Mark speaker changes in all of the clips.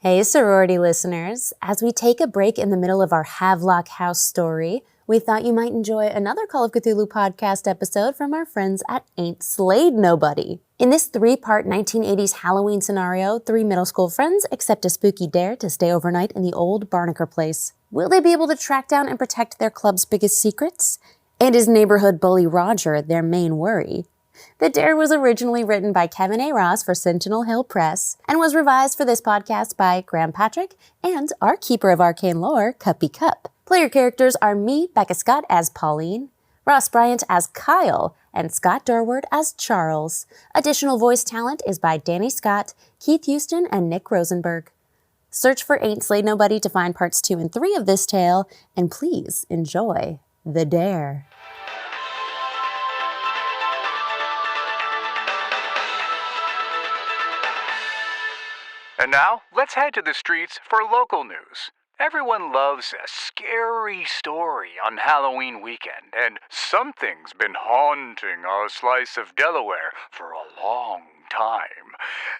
Speaker 1: Hey, sorority listeners. As we take a break in the middle of our Havelock House story, we thought you might enjoy another Call of Cthulhu podcast episode from our friends at Ain't Slayed Nobody. In this 3-part 1980s Halloween scenario, 3 middle school friends accept a spooky dare to stay overnight in the Old Barnaker Place. Will they be able to track down and protect their club's biggest secrets? And is neighborhood bully Roger their main worry? The dare was originally written by Kevin A. Ross for Sentinel Hill Press and was revised for this podcast by Graeme Patrick and our keeper of arcane lore, cuppycup. Player characters are me, Becca Scott, as Pauline, Ross Bryant as Kyle, and Scott Dorward as Charles. Additional voice talent is by Danny Scott, Keith Houston, and Nic Rosenberg. Search for Ain't Slayed Nobody to find parts 2 and 3 of this tale, and please enjoy the dare.
Speaker 2: And now, let's head to the streets for local news. Everyone loves a scary story on Halloween weekend, and something's been haunting our slice of Delaware for a long time.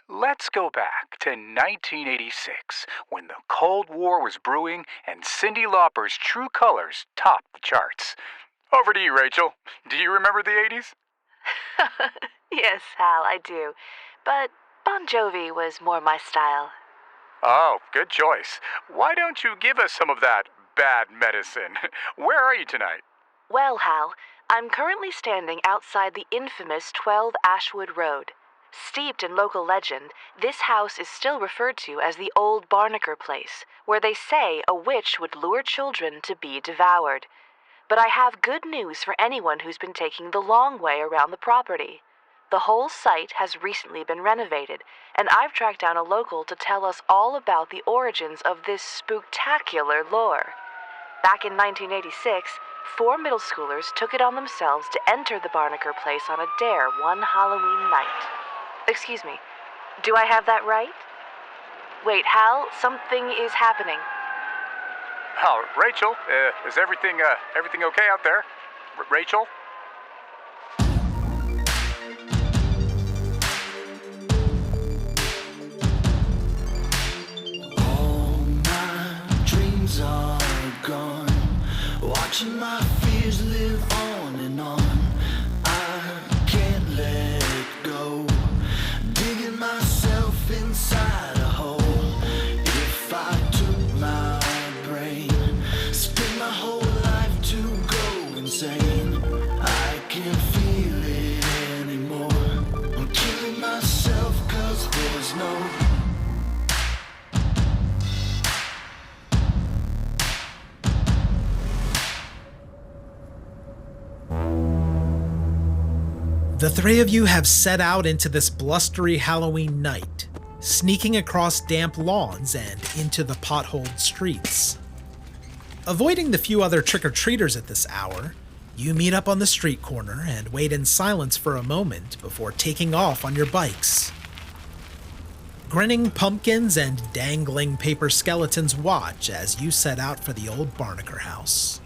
Speaker 2: Let's go back to 1986, when the Cold War was brewing and Cyndi Lauper's True Colors topped the charts. Over to you, Rachel. Do you remember the 80s?
Speaker 3: Yes, Hal, I do. But Bon Jovi was more my style.
Speaker 2: Oh, good choice. Why don't you give us some of that bad medicine? Where are you tonight?
Speaker 3: Well, Hal, I'm currently standing outside the infamous 12 Ashwood Road. Steeped in local legend, this house is still referred to as the Old Barnaker Place, where they say a witch would lure children to be devoured. But I have good news for anyone who's been taking the long way around the property. The whole site has recently been renovated, and I've tracked down a local to tell us all about the origins of this spooktacular lore. Back in 1986, 4 middle schoolers took it on themselves to enter the Barnaker Place on a dare one Halloween night. Excuse me, do I have that right? Wait, Hal, something is happening.
Speaker 2: Oh, Rachel, is everything okay out there? Rachel?
Speaker 4: Watching my fears live on and on. I can't let go. Digging myself inside a hole. If I took my brain, spend my whole life to go insane. I can't feel it anymore. I'm killing myself 'cause there's no.
Speaker 5: The 3 of you have set out into this blustery Halloween night, sneaking across damp lawns and into the potholed streets. Avoiding the few other trick-or-treaters at this hour, you meet up on the street corner and wait in silence for a moment before taking off on your bikes. Grinning pumpkins and dangling paper skeletons watch as you set out for the Old Barnaker house.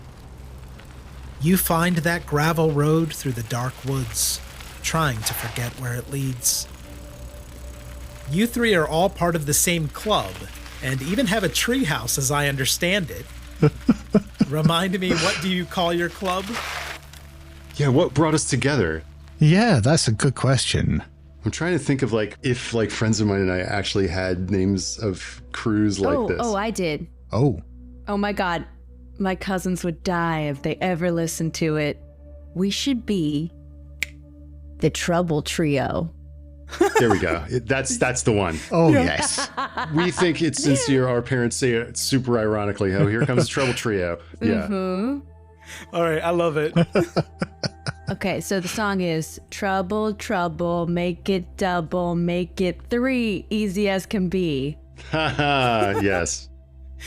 Speaker 5: You find that gravel road through the dark woods, trying to forget where it leads. You 3 are all part of the same club, and even have a treehouse as I understand it. Remind me, what do you call your club?
Speaker 6: Yeah, what brought us together?
Speaker 7: Yeah, that's a good question.
Speaker 6: I'm trying to think of if friends of mine and I actually had names of crews like this.
Speaker 8: Oh, I did.
Speaker 7: Oh.
Speaker 8: Oh my God. My cousins would die if they ever listened to it. We should be the Trouble Trio.
Speaker 6: There we go. That's the one.
Speaker 7: Oh, yes.
Speaker 6: We think it's sincere. Our parents say it super ironically. Oh, here comes the Trouble Trio. Yeah.
Speaker 8: Mm-hmm.
Speaker 5: All right, I love it.
Speaker 8: Okay, so the song is Trouble, trouble, make it double, make it 3, easy as can be.
Speaker 6: Haha, yes.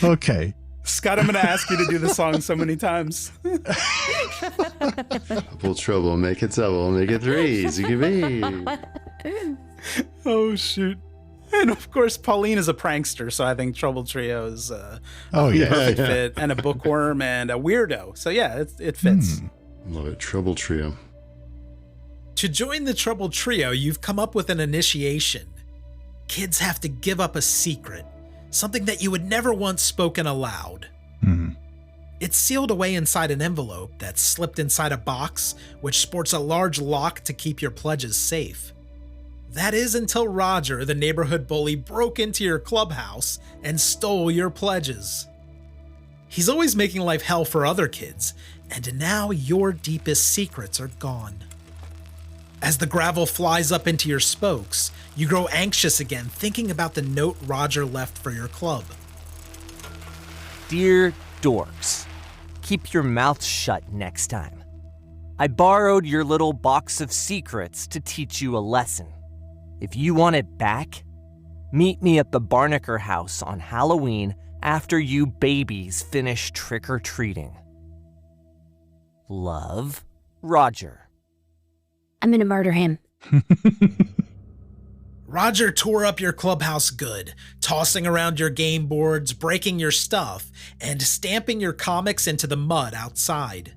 Speaker 7: Okay.
Speaker 5: Scott, I'm going to ask you to do the song so many times.
Speaker 6: Trouble, make it double, make it 3, easy can be.
Speaker 5: Oh, shoot. And of course, Pauline is a prankster, so I think Trouble Trio is a perfect fit, and a bookworm and a weirdo. So yeah, it fits.
Speaker 6: Love it. Trouble Trio.
Speaker 5: To join the Trouble Trio, you've come up with an initiation. Kids have to give up a secret, something that you would never once spoken aloud.
Speaker 7: Hmm.
Speaker 5: It's sealed away inside an envelope that's slipped inside a box, which sports a large lock to keep your pledges safe. That is until Roger, the neighborhood bully, broke into your clubhouse and stole your pledges. He's always making life hell for other kids, and now your deepest secrets are gone. As the gravel flies up into your spokes, you grow anxious again, thinking about the note Roger left for your club.
Speaker 9: Dear dorks, keep your mouth shut next time. I borrowed your little box of secrets to teach you a lesson. If you want it back, meet me at the Barnaker house on Halloween after you babies finish trick-or-treating. Love, Roger.
Speaker 1: I'm gonna murder him.
Speaker 5: Roger tore up your clubhouse good, tossing around your game boards, breaking your stuff, and stamping your comics into the mud outside.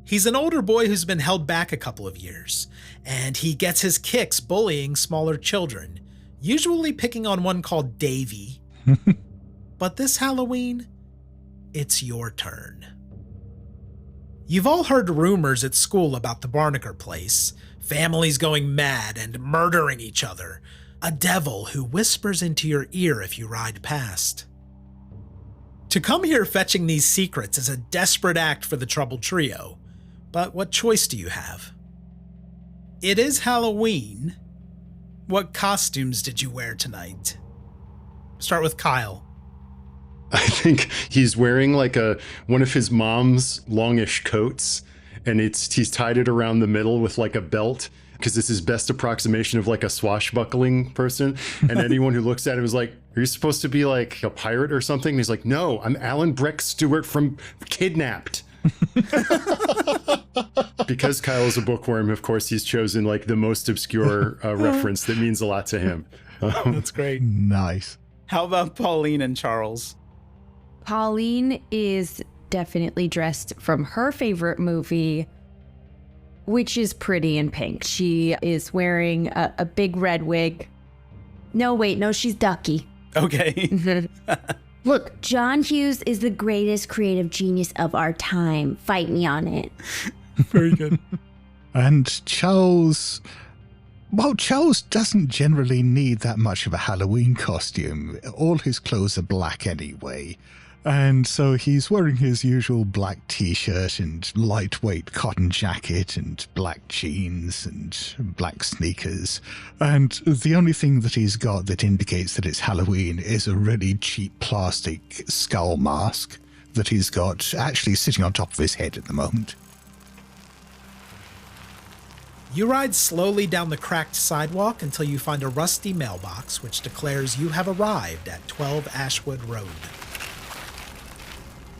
Speaker 5: He's an older boy who's been held back a couple of years, and he gets his kicks bullying smaller children, usually picking on one called Davy. But this Halloween, it's your turn. You've all heard rumors at school about the Barnaker Place, families going mad and murdering each other, a devil who whispers into your ear if you ride past. To come here fetching these secrets is a desperate act for the troubled trio, but what choice do you have? It is Halloween. What costumes did you wear tonight? Start with Kyle.
Speaker 6: I think he's wearing like one of his mom's longish coats, and he's tied it around the middle with like a belt, because it's his best approximation of like a swashbuckling person. And anyone who looks at it was like, are you supposed to be like a pirate or something? And he's like, no, I'm Alan Breck Stewart from Kidnapped. Because Kyle is a bookworm, of course, he's chosen like the most obscure reference that means a lot to him.
Speaker 10: That's great.
Speaker 7: Nice.
Speaker 10: How about Pauline and Charles?
Speaker 8: Pauline is definitely dressed from her favorite movie, which is Pretty in Pink. She is wearing a big red wig.
Speaker 1: No, wait, no, she's Ducky.
Speaker 10: Okay.
Speaker 1: Look, John Hughes is the greatest creative genius of our time. Fight me on it.
Speaker 10: Very good.
Speaker 7: And Charles... Well, Charles doesn't generally need that much of a Halloween costume. All his clothes are black anyway. And so he's wearing his usual black t-shirt and lightweight cotton jacket and black jeans and black sneakers. And the only thing that he's got that indicates that it's Halloween is a really cheap plastic skull mask that he's got actually sitting on top of his head at the moment.
Speaker 5: You ride slowly down the cracked sidewalk until you find a rusty mailbox which declares you have arrived at 12 Ashwood Road.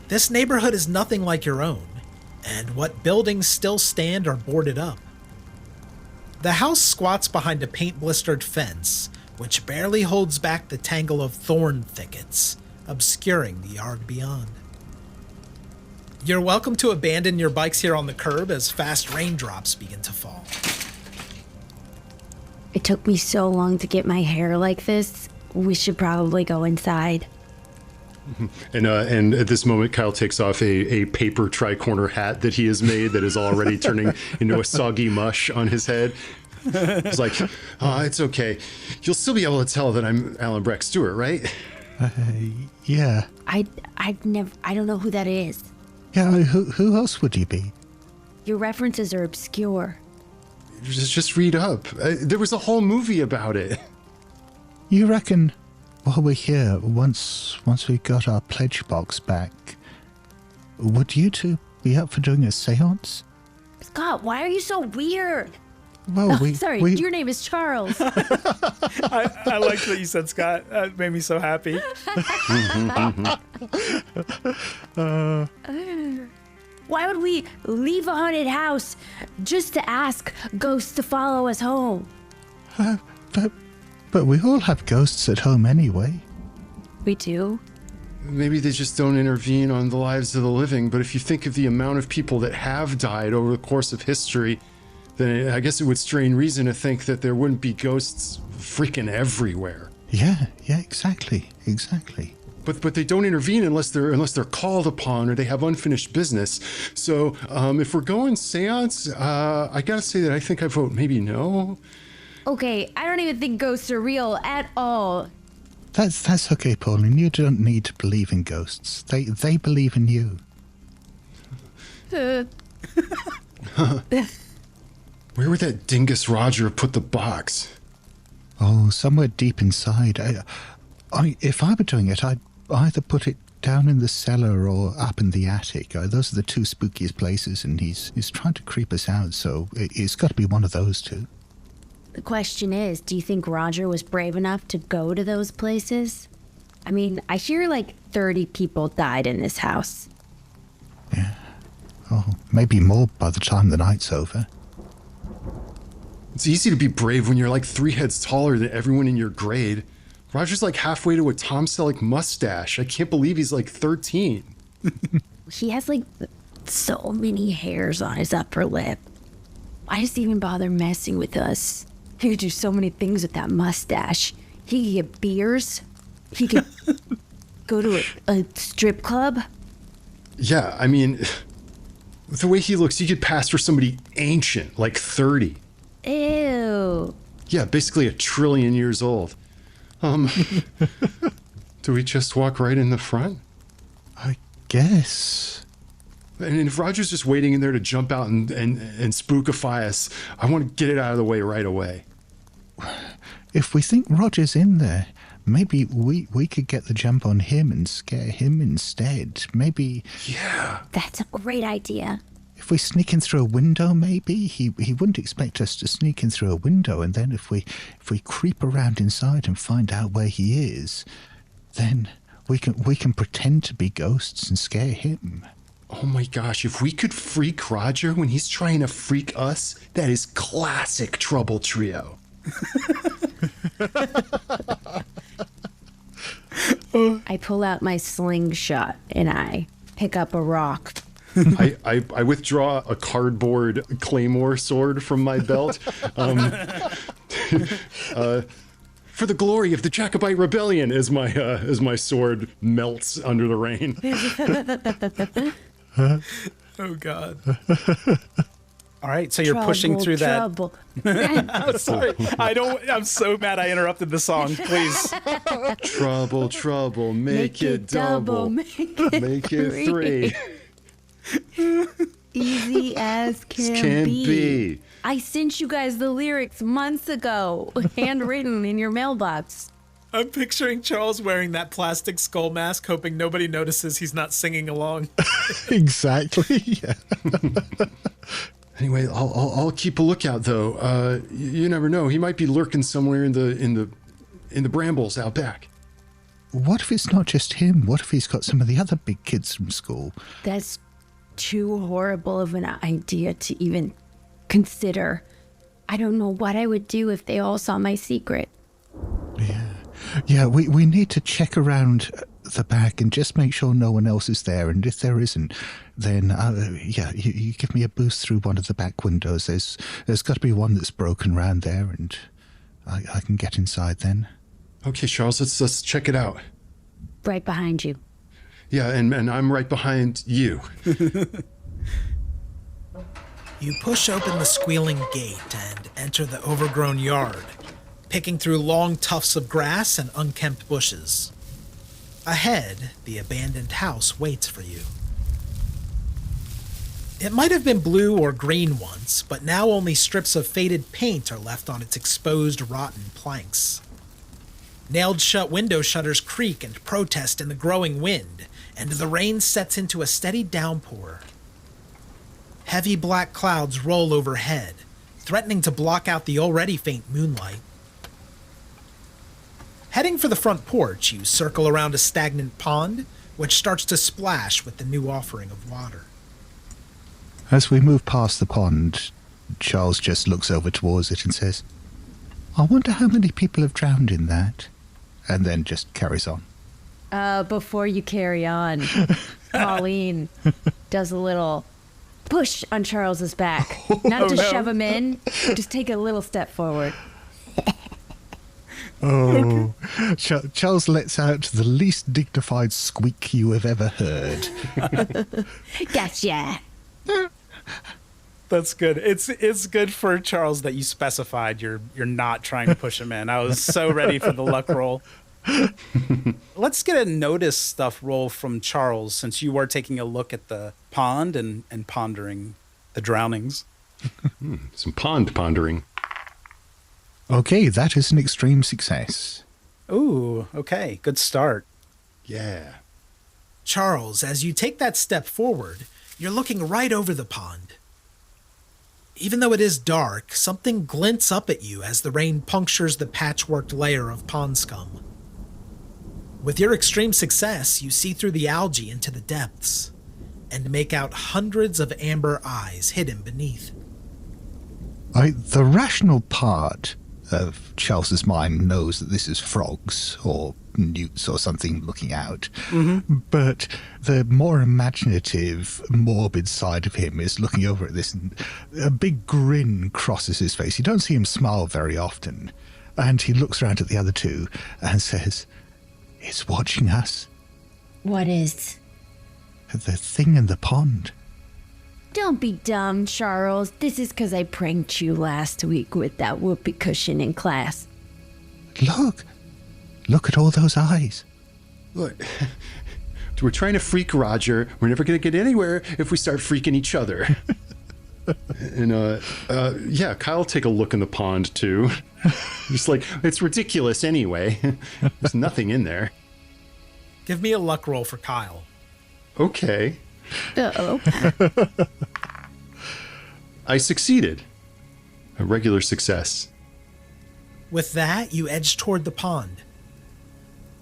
Speaker 5: This neighborhood is nothing like your own, and what buildings still stand are boarded up. The house squats behind a paint-blistered fence, which barely holds back the tangle of thorn thickets, obscuring the yard beyond. You're welcome to abandon your bikes here on the curb as fast raindrops begin to fall.
Speaker 1: It took me so long to get my hair like this. We should probably go inside.
Speaker 6: And at this moment, Kyle takes off a paper tri-corner hat that he has made that is already turning into a soggy mush on his head. It's like, it's okay. You'll still be able to tell that I'm Alan Breck Stewart, right?
Speaker 7: Yeah.
Speaker 1: I don't know who that is.
Speaker 7: Yeah, who else would he be?
Speaker 1: Your references are obscure.
Speaker 6: Just read up. There was a whole movie about it.
Speaker 7: You reckon while we're here, once we got our pledge box back, would you two be up for doing a seance?
Speaker 1: Scott, why are you so weird?
Speaker 7: Well,
Speaker 1: your name is Charles.
Speaker 10: I liked that you said Scott. That made me so happy.
Speaker 1: Why would we leave a haunted house just to ask ghosts to follow us home?
Speaker 7: But we all have ghosts at home anyway.
Speaker 1: We do?
Speaker 6: Maybe they just don't intervene on the lives of the living, but if you think of the amount of people that have died over the course of history, then I guess it would strain reason to think that there wouldn't be ghosts freaking everywhere.
Speaker 7: Yeah, exactly.
Speaker 6: But they don't intervene unless they're called upon or they have unfinished business. So if we're going seance, I gotta say that I think I vote maybe no.
Speaker 8: Okay, I don't even think ghosts are real at all.
Speaker 7: That's okay, Pauline. You don't need to believe in ghosts. They believe in you.
Speaker 6: Where would that dingus Roger put the box?
Speaker 7: Oh, somewhere deep inside. If I were doing it, I'd either put it down in the cellar or up in the attic. Those are the two spookiest places, and he's trying to creep us out, so it's got to be one of those two.
Speaker 8: The question is, do you think Roger was brave enough to go to those places? I mean, I hear like 30 people died in this house.
Speaker 7: Yeah. Oh, maybe more by the time the night's over.
Speaker 6: It's easy to be brave when you're like 3 heads taller than everyone in your grade. Roger's like halfway to a Tom Selleck mustache. I can't believe he's like 13.
Speaker 8: He has like so many hairs on his upper lip. Why does he even bother messing with us? He could do so many things with that mustache. He could get beers. He could go to a strip club.
Speaker 6: Yeah, I mean, the way he looks, he could pass for somebody ancient, like 30.
Speaker 8: Ew.
Speaker 6: Yeah, basically 1 trillion years old. Do we just walk right in the front?
Speaker 7: I guess.
Speaker 6: And if Roger's just waiting in there to jump out and spookify us, I want to get it out of the way right away.
Speaker 7: If we think Roger's in there, maybe we could get the jump on him and scare him instead. Maybe...
Speaker 6: Yeah.
Speaker 8: That's a great idea.
Speaker 7: If we sneak in through a window, maybe he wouldn't expect us to sneak in through a window, and then if we creep around inside and find out where he is, then we can pretend to be ghosts and scare him.
Speaker 6: Oh my gosh, if we could freak Roger when he's trying to freak us, that is classic Trouble Trio.
Speaker 8: I pull out my slingshot and I pick up a rock.
Speaker 6: I withdraw a cardboard claymore sword from my belt. For the glory of the Jacobite rebellion, as my sword melts under the rain.
Speaker 10: Oh God. All right, so you're pushing through that. I'm sorry. I'm so mad I interrupted the song. Please.
Speaker 6: Trouble, trouble, make it double. Make it three.
Speaker 8: Easy as can be. I sent you guys the lyrics months ago, handwritten in your mailbox.
Speaker 10: I'm picturing Charles wearing that plastic skull mask, hoping nobody notices he's not singing along.
Speaker 7: Exactly. Yeah.
Speaker 6: Anyway, I'll keep a lookout though. You never know; he might be lurking somewhere in the brambles out back.
Speaker 7: What if it's not just him? What if he's got some of the other big kids from school?
Speaker 8: That's too horrible of an idea to even consider. I don't know what I would do if they all saw my secret.
Speaker 7: Yeah, we need to check around the back and just make sure no one else is there. And if there isn't, then you give me a boost through one of the back windows. There's got to be one that's broken around there, and I can get inside then.
Speaker 6: Okay, Charles, let's check it out.
Speaker 8: Right behind you.
Speaker 6: Yeah, and I'm right behind you.
Speaker 5: You push open the squealing gate and enter the overgrown yard, picking through long tufts of grass and unkempt bushes. Ahead, the abandoned house waits for you. It might have been blue or green once, but now only strips of faded paint are left on its exposed, rotten planks. Nailed shut window shutters creak and protest in the growing wind, and the rain sets into a steady downpour. Heavy black clouds roll overhead, threatening to block out the already faint moonlight. Heading for the front porch, you circle around a stagnant pond, which starts to splash with the new offering of water.
Speaker 7: As we move past the pond, Charles just looks over towards it and says, "I wonder how many people have drowned in that," and then just carries on.
Speaker 8: Before you carry on, Pauline does a little push on Charles's back. Not to shove him in, just take a little step forward.
Speaker 7: Oh, Charles lets out the least dignified squeak you have ever heard.
Speaker 8: Gotcha.
Speaker 10: That's good. It's good for Charles that you specified you're not trying to push him in. I was so ready for the luck roll. Let's get a notice stuff roll from Charles, since you are taking a look at the pond and pondering the drownings.
Speaker 6: Some pond pondering.
Speaker 7: Okay, that is an extreme success.
Speaker 10: Ooh, okay. Good start.
Speaker 6: Yeah.
Speaker 5: Charles, as you take that step forward, you're looking right over the pond. Even though it is dark, something glints up at you as the rain punctures the patchworked layer of pond scum. With your extreme success, you see through the algae into the depths and make out hundreds of amber eyes hidden beneath.
Speaker 7: The rational part of Charles's mind knows that this is frogs or newts or something looking out. Mm-hmm. But the more imaginative, morbid side of him is looking over at this, and a big grin crosses his face. You don't see him smile very often. And he looks around at the other two and says, "It's watching us."
Speaker 8: What is?
Speaker 7: The thing in the pond.
Speaker 8: Don't be dumb, Charles. This is because I pranked you last week with that whoopee cushion in class.
Speaker 7: Look at all those eyes.
Speaker 6: Look, we're trying to freak Roger. We're never going to get anywhere if we start freaking each other. And, yeah, Kyle will take a look in the pond, too. Just like, it's ridiculous anyway. There's nothing in there.
Speaker 5: Give me a luck roll for Kyle.
Speaker 6: Okay.
Speaker 8: Okay.
Speaker 6: I succeeded. A regular success.
Speaker 5: With that, you edge toward the pond.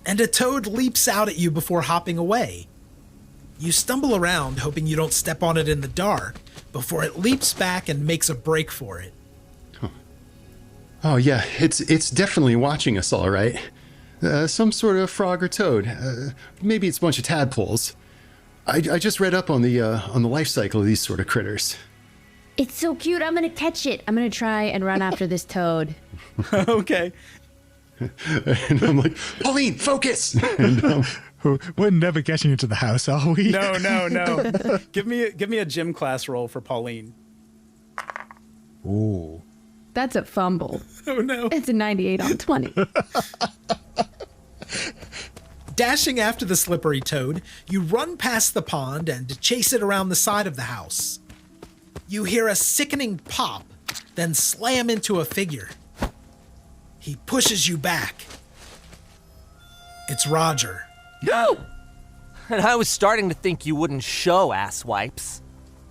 Speaker 5: And a toad leaps out at you before hopping away. You stumble around, hoping you don't step on it in the dark, before it leaps back and makes a break for it.
Speaker 6: Oh, yeah, it's definitely watching us, all right. Some sort of frog or toad. Maybe it's a bunch of tadpoles. I just read up on the life cycle of these sort of critters.
Speaker 8: It's so cute. I'm going to catch it. I'm going to try and run after this toad.
Speaker 10: Okay.
Speaker 6: And I'm like, Pauline, focus! And,
Speaker 7: we're never getting into the house, are we?
Speaker 10: No. Give me a gym class roll for Pauline.
Speaker 7: Ooh.
Speaker 8: That's a fumble.
Speaker 10: Oh, no.
Speaker 8: It's a 98 on 20.
Speaker 5: Dashing after the slippery toad, you run past the pond and chase it around the side of the house. You hear a sickening pop, then slam into a figure. He pushes you back. It's Roger.
Speaker 9: No! And I was starting to think you wouldn't show, asswipes.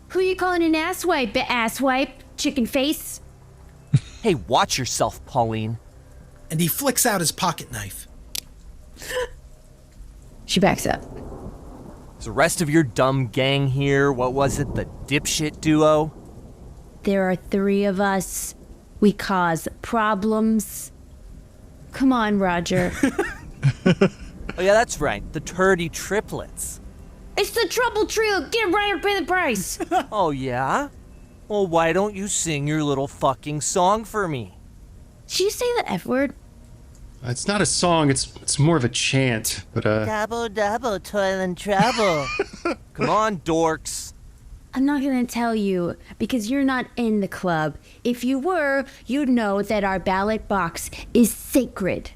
Speaker 8: Who you calling an asswipe, asswipe? Chicken face?
Speaker 9: Hey, watch yourself, Pauline.
Speaker 5: And he flicks out his pocket knife.
Speaker 8: She backs up.
Speaker 9: Is the rest of your dumb gang here? What was it, the dipshit duo?
Speaker 8: There are 3 of us. We cause problems. Come on, Roger.
Speaker 9: Oh, yeah, that's right. The turdy triplets.
Speaker 8: It's the trouble trio. Get right or pay the price.
Speaker 9: Oh, yeah? Well, why don't you sing your little fucking song for me?
Speaker 8: Did you say the F word?
Speaker 6: It's not a song, it's more of a chant, but
Speaker 9: Double, toil and trouble. Come on, dorks.
Speaker 8: I'm not gonna tell you, because you're not in the club. If you were, you'd know that our ballot box is sacred.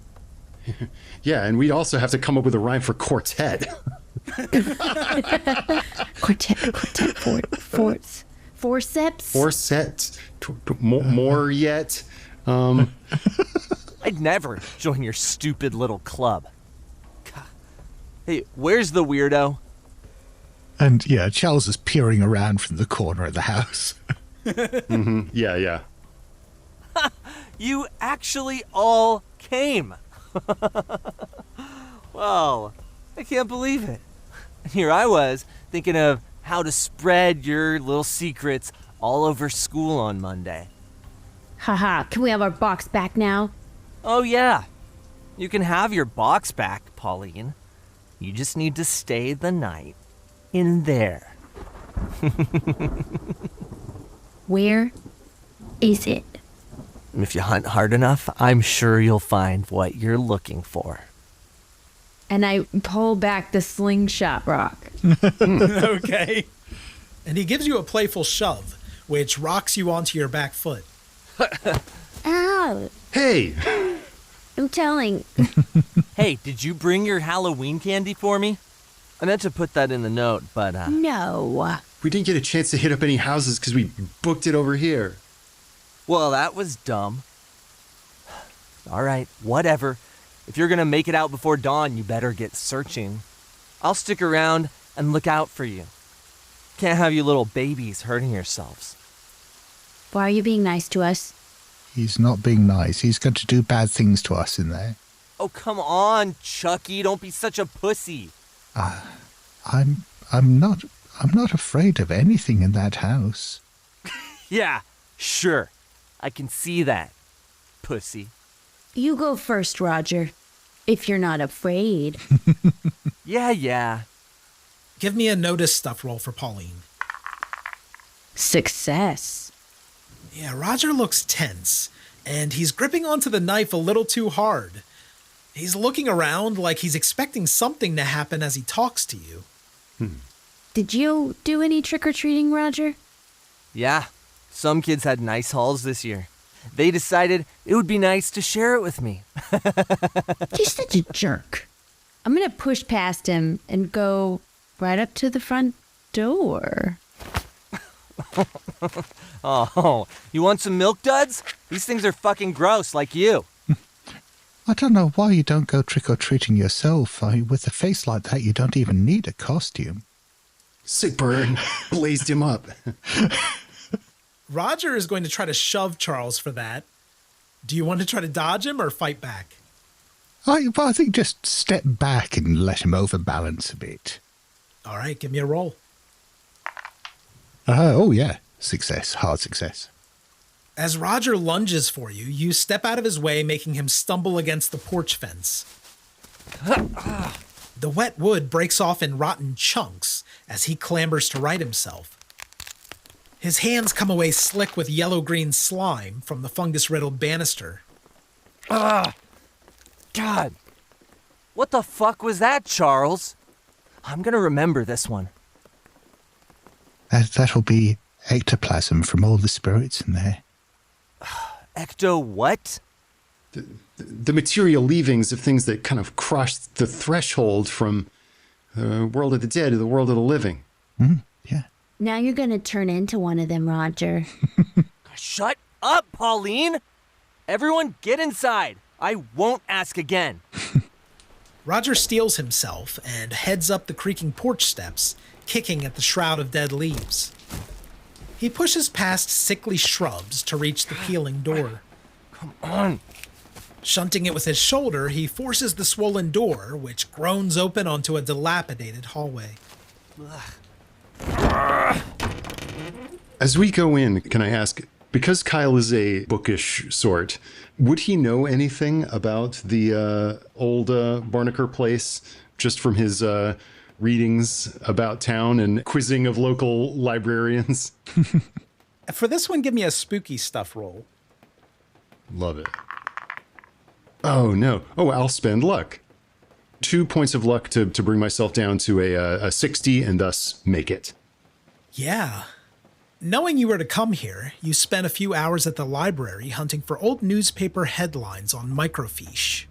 Speaker 6: yeah, and we'd also have to come up with a rhyme for quartet.
Speaker 8: Quartet, forceps?
Speaker 6: Forset, more yet.
Speaker 9: I'd never join your stupid little club. God. Hey, where's the weirdo?
Speaker 7: And yeah, Charles is peering around from the corner of the house.
Speaker 6: Mm-hmm. Yeah.
Speaker 9: You actually all came. Wow, I can't believe it. Here I was, thinking of how to spread your little secrets all over school on Monday.
Speaker 8: Haha, can we have our box back now?
Speaker 9: Oh yeah, you can have your box back, Pauline. You just need to stay the night in there.
Speaker 8: Where is it?
Speaker 9: If you hunt hard enough, I'm sure you'll find what you're looking for.
Speaker 8: And I pull back the slingshot rock.
Speaker 10: Okay.
Speaker 5: And he gives you a playful shove, which rocks you onto your back foot.
Speaker 8: Ow!
Speaker 6: Hey!
Speaker 8: I'm telling.
Speaker 9: Hey, did you bring your Halloween candy for me? I meant to put that in the note, but
Speaker 8: No.
Speaker 6: We didn't get a chance to hit up any houses because we booked it over here.
Speaker 9: well, that was dumb. All right, whatever. If you're gonna make it out before dawn, you better get searching. I'll stick around and look out for you. Can't have you little babies hurting yourselves.
Speaker 8: Why are you being nice to us?
Speaker 7: He's not being nice. He's going to do bad things to us in there.
Speaker 9: Oh, come on, Chucky, don't be such a pussy.
Speaker 7: I'm not afraid of anything in that house.
Speaker 9: Yeah, sure. I can see that, pussy.
Speaker 8: You go first, Roger. If you're not afraid.
Speaker 9: Yeah.
Speaker 5: Give me a notice stuff roll for Pauline.
Speaker 8: Success.
Speaker 5: Yeah, Roger looks tense, and he's gripping onto the knife a little too hard. He's looking around like he's expecting something to happen as he talks to you.
Speaker 8: Did you do any trick-or-treating, Roger?
Speaker 9: Yeah, some kids had nice hauls this year. They decided it would be nice to share it with me.
Speaker 8: You're such a jerk. I'm gonna push past him and go right up to the front door.
Speaker 9: Oh, you want some milk duds? These things are fucking gross, like you.
Speaker 7: I don't know why you don't go trick-or-treating yourself. With a face like that, you don't even need a costume.
Speaker 6: Sick burn. Blazed him up.
Speaker 5: Roger is going to try to shove Charles for that. Do you want to try to dodge him or fight back?
Speaker 7: I think just step back and let him overbalance a bit.
Speaker 5: All right, give me a roll.
Speaker 7: Oh, yeah. Success. Hard success.
Speaker 5: As Roger lunges for you, you step out of his way, making him stumble against the porch fence. The wet wood breaks off in rotten chunks as he clambers to right himself. His hands come away slick with yellow-green slime from the fungus-riddled banister.
Speaker 9: God. What the fuck was that, Charles? I'm gonna remember this one.
Speaker 7: That'll be ectoplasm from all the spirits in there.
Speaker 9: Ecto what?
Speaker 6: The material leavings of things that kind of crossed the threshold from the world of the dead to the world of the living.
Speaker 7: Yeah.
Speaker 8: Now you're gonna turn into one of them, Roger.
Speaker 9: Shut up, Pauline! Everyone get inside. I won't ask again.
Speaker 5: Roger steels himself and heads up the creaking porch steps, kicking at the shroud of dead leaves. He pushes past sickly shrubs to reach the peeling door.
Speaker 9: Come on.
Speaker 5: Shunting it with his shoulder, he forces the swollen door, which groans open onto a dilapidated hallway.
Speaker 6: As we go in, can I ask, because Kyle is a bookish sort, would he know anything about the old Barnaker Place just from his readings about town and quizzing of local librarians?
Speaker 10: For this one, give me a spooky stuff roll.
Speaker 6: Love it. Oh, no. Oh, I'll spend luck. 2 points of luck to bring myself down to a 60 and thus make it.
Speaker 5: Yeah. Knowing you were to come here, you spent a few hours at the library hunting for old newspaper headlines on microfiche.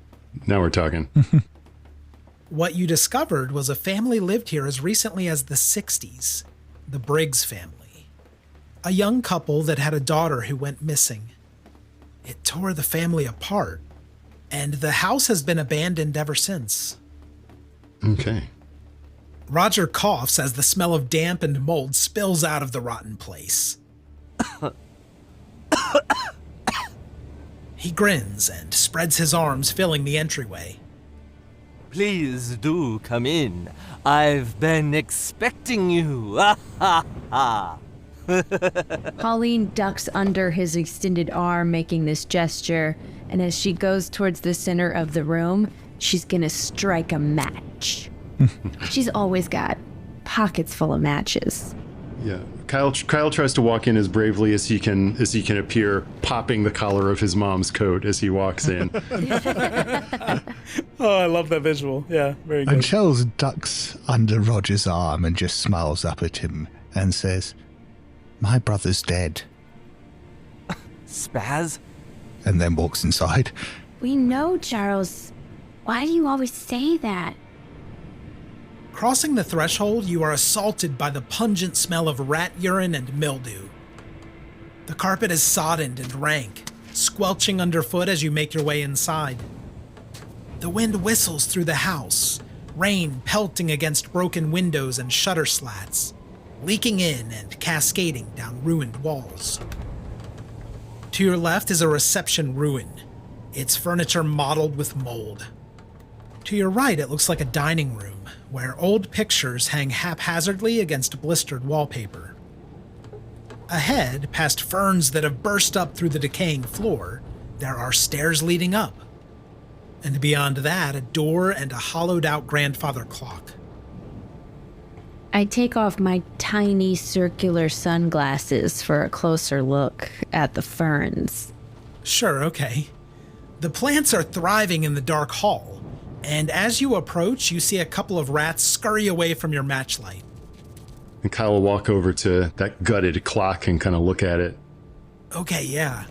Speaker 6: Now we're talking.
Speaker 5: What you discovered was a family lived here as recently as the 60s, the Briggs family. A young couple that had a daughter who went missing. It tore the family apart, and the house has been abandoned ever since.
Speaker 6: Okay.
Speaker 5: Roger coughs as the smell of damp and mold spills out of the rotten place. He grins and spreads his arms, filling the entryway.
Speaker 9: Please do come in. I've been expecting you. Ah, ha, ha.
Speaker 8: Pauline ducks under his extended arm, making this gesture, and as she goes towards the center of the room, she's gonna strike a match. She's always got pockets full of matches.
Speaker 6: Yeah, Kyle tries to walk in as bravely as he can appear, popping the collar of his mom's coat as he walks in.
Speaker 10: Oh, I love that visual. Yeah, very good.
Speaker 7: And Charles ducks under Roger's arm and just smiles up at him and says, "My brother's dead,"
Speaker 9: Spaz?
Speaker 7: and then walks inside.
Speaker 8: We know, Charles. Why do you always say that?
Speaker 5: Crossing the threshold, you are assaulted by the pungent smell of rat urine and mildew. The carpet is soddened and rank, squelching underfoot as you make your way inside. The wind whistles through the house, rain pelting against broken windows and shutter slats, leaking in and cascading down ruined walls. To your left is a reception ruin, its furniture mottled with mold. To your right, it looks like a dining room, where old pictures hang haphazardly against blistered wallpaper. Ahead, past ferns that have burst up through the decaying floor, there are stairs leading up. And beyond that, a door and a hollowed-out grandfather clock.
Speaker 8: I take off my tiny circular sunglasses for a closer look at the ferns.
Speaker 5: Sure, okay. The plants are thriving in the dark hall, and as you approach, you see a couple of rats scurry away from your matchlight.
Speaker 6: And Kyle will walk over to that gutted clock and kind of look at it.
Speaker 5: Okay, yeah.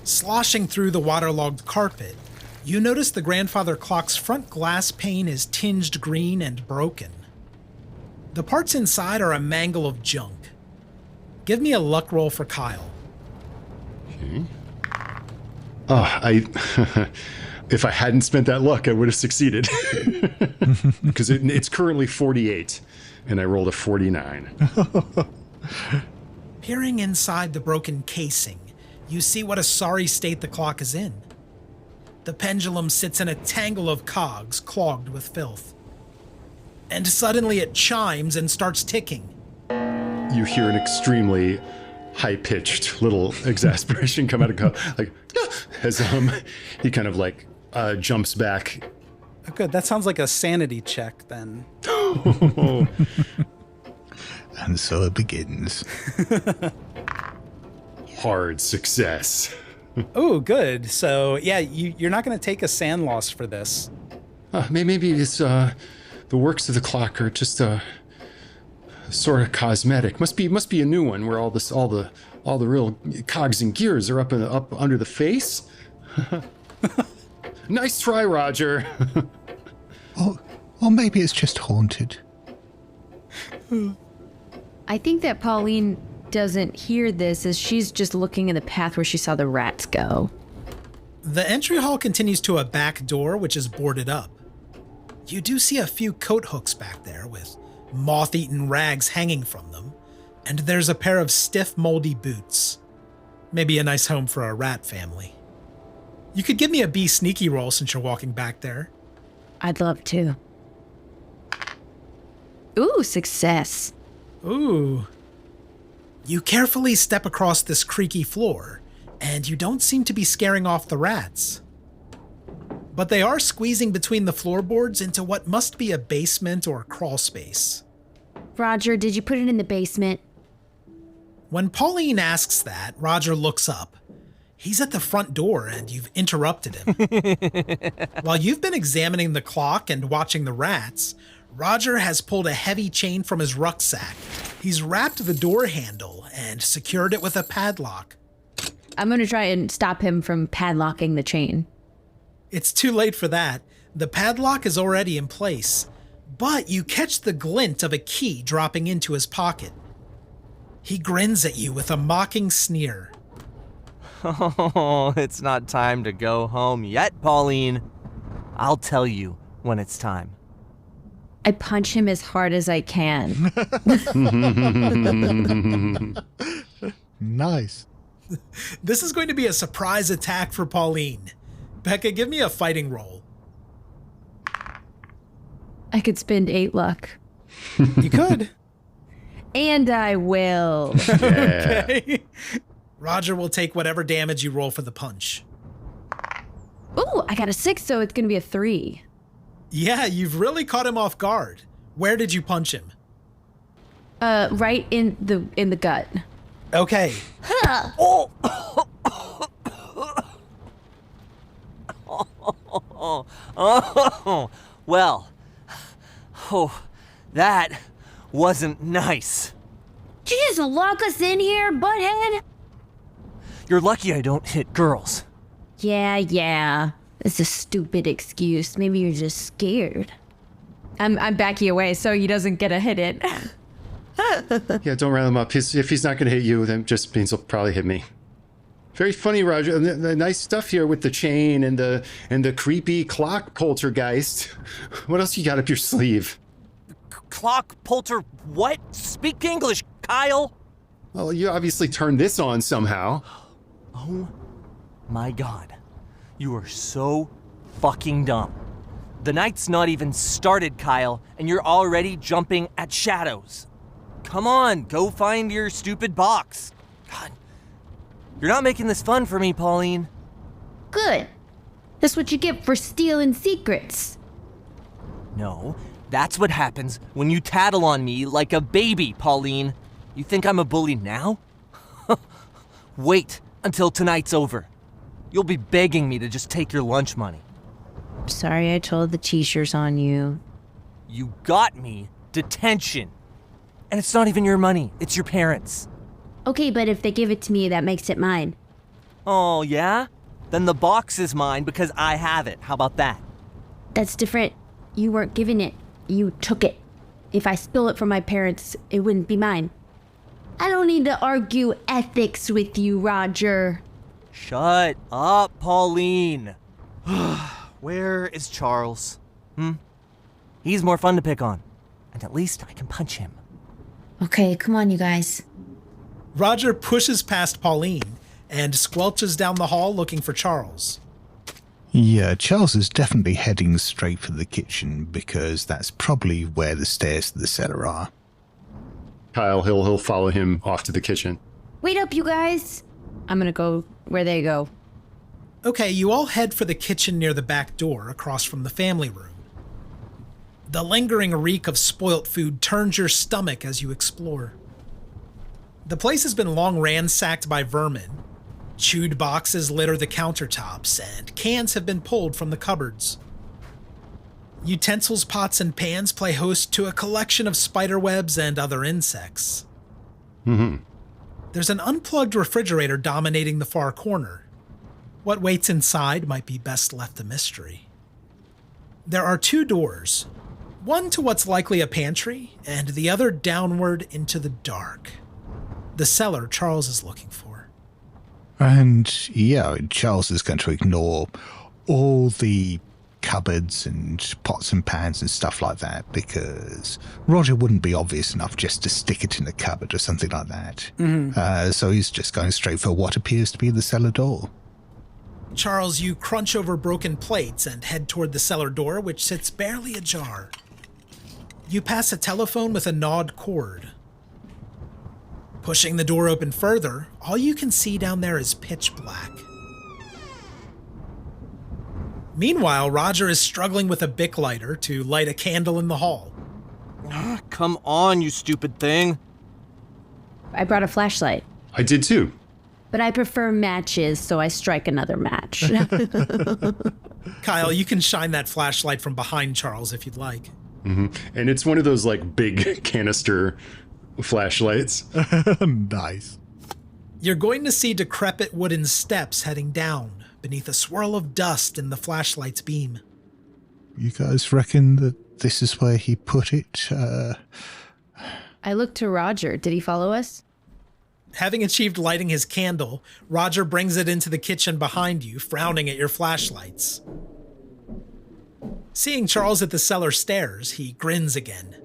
Speaker 5: Sloshing through the waterlogged carpet, you notice the grandfather clock's front glass pane is tinged green and broken. The parts inside are a mangle of junk. Give me a luck roll for Kyle.
Speaker 6: Okay. Oh, if I hadn't spent that luck, I would have succeeded. Because it's currently 48, and I rolled a 49.
Speaker 5: Peering inside the broken casing, you see what a sorry state the clock is in. The pendulum sits in a tangle of cogs clogged with filth. And suddenly it chimes and starts ticking.
Speaker 6: You hear an extremely high-pitched little exasperation come out of Kyle, like, as he kind of like jumps back.
Speaker 10: Oh, good. That sounds like a sanity check then.
Speaker 7: And so it begins.
Speaker 6: Hard success.
Speaker 10: Oh, good. So, yeah, you're not going to take a sand loss for this.
Speaker 6: Maybe it's the works of the clock are just sort of cosmetic. Must be a new one where all the real cogs and gears are up under the face. Nice try, Roger.
Speaker 7: Or maybe it's just haunted.
Speaker 8: I think that Pauline doesn't hear this as she's just looking in the path where she saw the rats go.
Speaker 5: The entry hall continues to a back door which is boarded up. You do see a few coat hooks back there with moth-eaten rags hanging from them, and there's a pair of stiff, moldy boots. Maybe a nice home for a rat family. You could give me a be sneaky roll since you're walking back there.
Speaker 8: I'd love to. Ooh, success.
Speaker 5: Ooh. You carefully step across this creaky floor, and you don't seem to be scaring off the rats. But they are squeezing between the floorboards into what must be a basement or crawl space.
Speaker 8: Roger, did you put it in the basement?
Speaker 5: When Pauline asks that, Roger looks up. He's at the front door and you've interrupted him. While you've been examining the clock and watching the rats, Roger has pulled a heavy chain from his rucksack. He's wrapped the door handle and secured it with a padlock.
Speaker 8: I'm going to try and stop him from padlocking the chain.
Speaker 5: It's too late for that. The padlock is already in place, but you catch the glint of a key dropping into his pocket. He grins at you with a mocking sneer.
Speaker 9: Oh, it's not time to go home yet, Pauline. I'll tell you when it's time.
Speaker 8: I punch him as hard as I can.
Speaker 7: Nice.
Speaker 5: This is going to be a surprise attack for Pauline. Becca, give me a fighting roll.
Speaker 8: I could spend 8 luck.
Speaker 5: You could.
Speaker 8: And I will.
Speaker 6: Yeah.
Speaker 5: Okay. Roger will take whatever damage you roll for the punch.
Speaker 8: Ooh, I got a 6, so it's going to be a 3.
Speaker 5: Yeah, you've really caught him off guard. Where did you punch him?
Speaker 8: Right in the gut.
Speaker 5: Okay.
Speaker 9: Well. Oh, that wasn't nice.
Speaker 8: Did you just lock us in here, butthead?
Speaker 9: You're lucky I don't hit girls.
Speaker 8: Yeah. It's a stupid excuse. Maybe you're just scared. I'm backing away so he doesn't get a hit in.
Speaker 6: Yeah, don't round him up. If he's not going to hit you, then just means he'll probably hit me. Very funny, Roger. The nice stuff here with the chain and the creepy clock poltergeist. What else you got up your sleeve?
Speaker 9: Clock polter what? Speak English, Kyle.
Speaker 6: Well, you obviously turned this on somehow.
Speaker 9: Oh my god. You are so fucking dumb. The night's not even started, Kyle, and you're already jumping at shadows. Come on, go find your stupid box. God, you're not making this fun for me, Pauline.
Speaker 8: Good. That's what you get for stealing secrets.
Speaker 9: No, that's what happens when you tattle on me like a baby, Pauline. You think I'm a bully now? Wait until tonight's over. You'll be begging me to just take your lunch money.
Speaker 8: Sorry I told the t-shirts on you.
Speaker 9: You got me detention. And it's not even your money, it's your parents'.
Speaker 8: Okay, but if they give it to me, that makes it mine.
Speaker 9: Oh, yeah? Then the box is mine because I have it. How about that?
Speaker 8: That's different. You weren't given it. You took it. If I spill it for my parents, it wouldn't be mine. I don't need to argue ethics with you, Roger.
Speaker 9: Shut up, Pauline. Where is Charles? He's more fun to pick on. And at least I can punch him.
Speaker 1: Okay, come on, you guys.
Speaker 5: Roger pushes past Pauline and squelches down the hall looking for Charles.
Speaker 7: Yeah, Charles is definitely heading straight for the kitchen because that's probably where the stairs to the cellar are.
Speaker 6: Kyle, he'll follow him off to the kitchen.
Speaker 8: Wait up, you guys. I'm gonna go where they go.
Speaker 5: Okay, you all head for the kitchen near the back door across from the family room. The lingering reek of spoilt food turns your stomach as you explore. The place has been long ransacked by vermin. Chewed boxes litter the countertops, and cans have been pulled from the cupboards. Utensils, pots, and pans play host to a collection of spiderwebs and other insects. There's an unplugged refrigerator dominating the far corner. What waits inside might be best left a mystery. There are two doors, one to what's likely a pantry, and the other downward into the dark. The cellar Charles is looking for.
Speaker 7: And yeah, Charles is going to ignore all the cupboards and pots and pans and stuff like that because Roger wouldn't be obvious enough just to stick it in a cupboard or something like that. So he's just going straight for what appears to be the cellar door.
Speaker 5: Charles, you crunch over broken plates and head toward the cellar door, which sits barely ajar. You pass a telephone with a gnawed cord. Pushing the door open further, all you can see down there is pitch black. Meanwhile, Roger is struggling with a Bic lighter to light a candle in the hall.
Speaker 9: Come on, you stupid thing.
Speaker 8: I brought a flashlight,
Speaker 6: I did too.
Speaker 8: but I prefer matches, so I strike another match.
Speaker 5: Kyle, you can shine that flashlight from behind Charles if you'd like.
Speaker 6: And it's one of those like big canister flashlights.
Speaker 7: Nice.
Speaker 5: You're going to see decrepit wooden steps heading down beneath a swirl of dust in the flashlight's beam.
Speaker 7: You guys reckon that this is where he put it?
Speaker 8: I looked to Roger. Did he follow us?
Speaker 5: Having achieved lighting his candle, Roger brings it into the kitchen behind you, frowning at your flashlights. Seeing Charles at the cellar stairs, he grins again.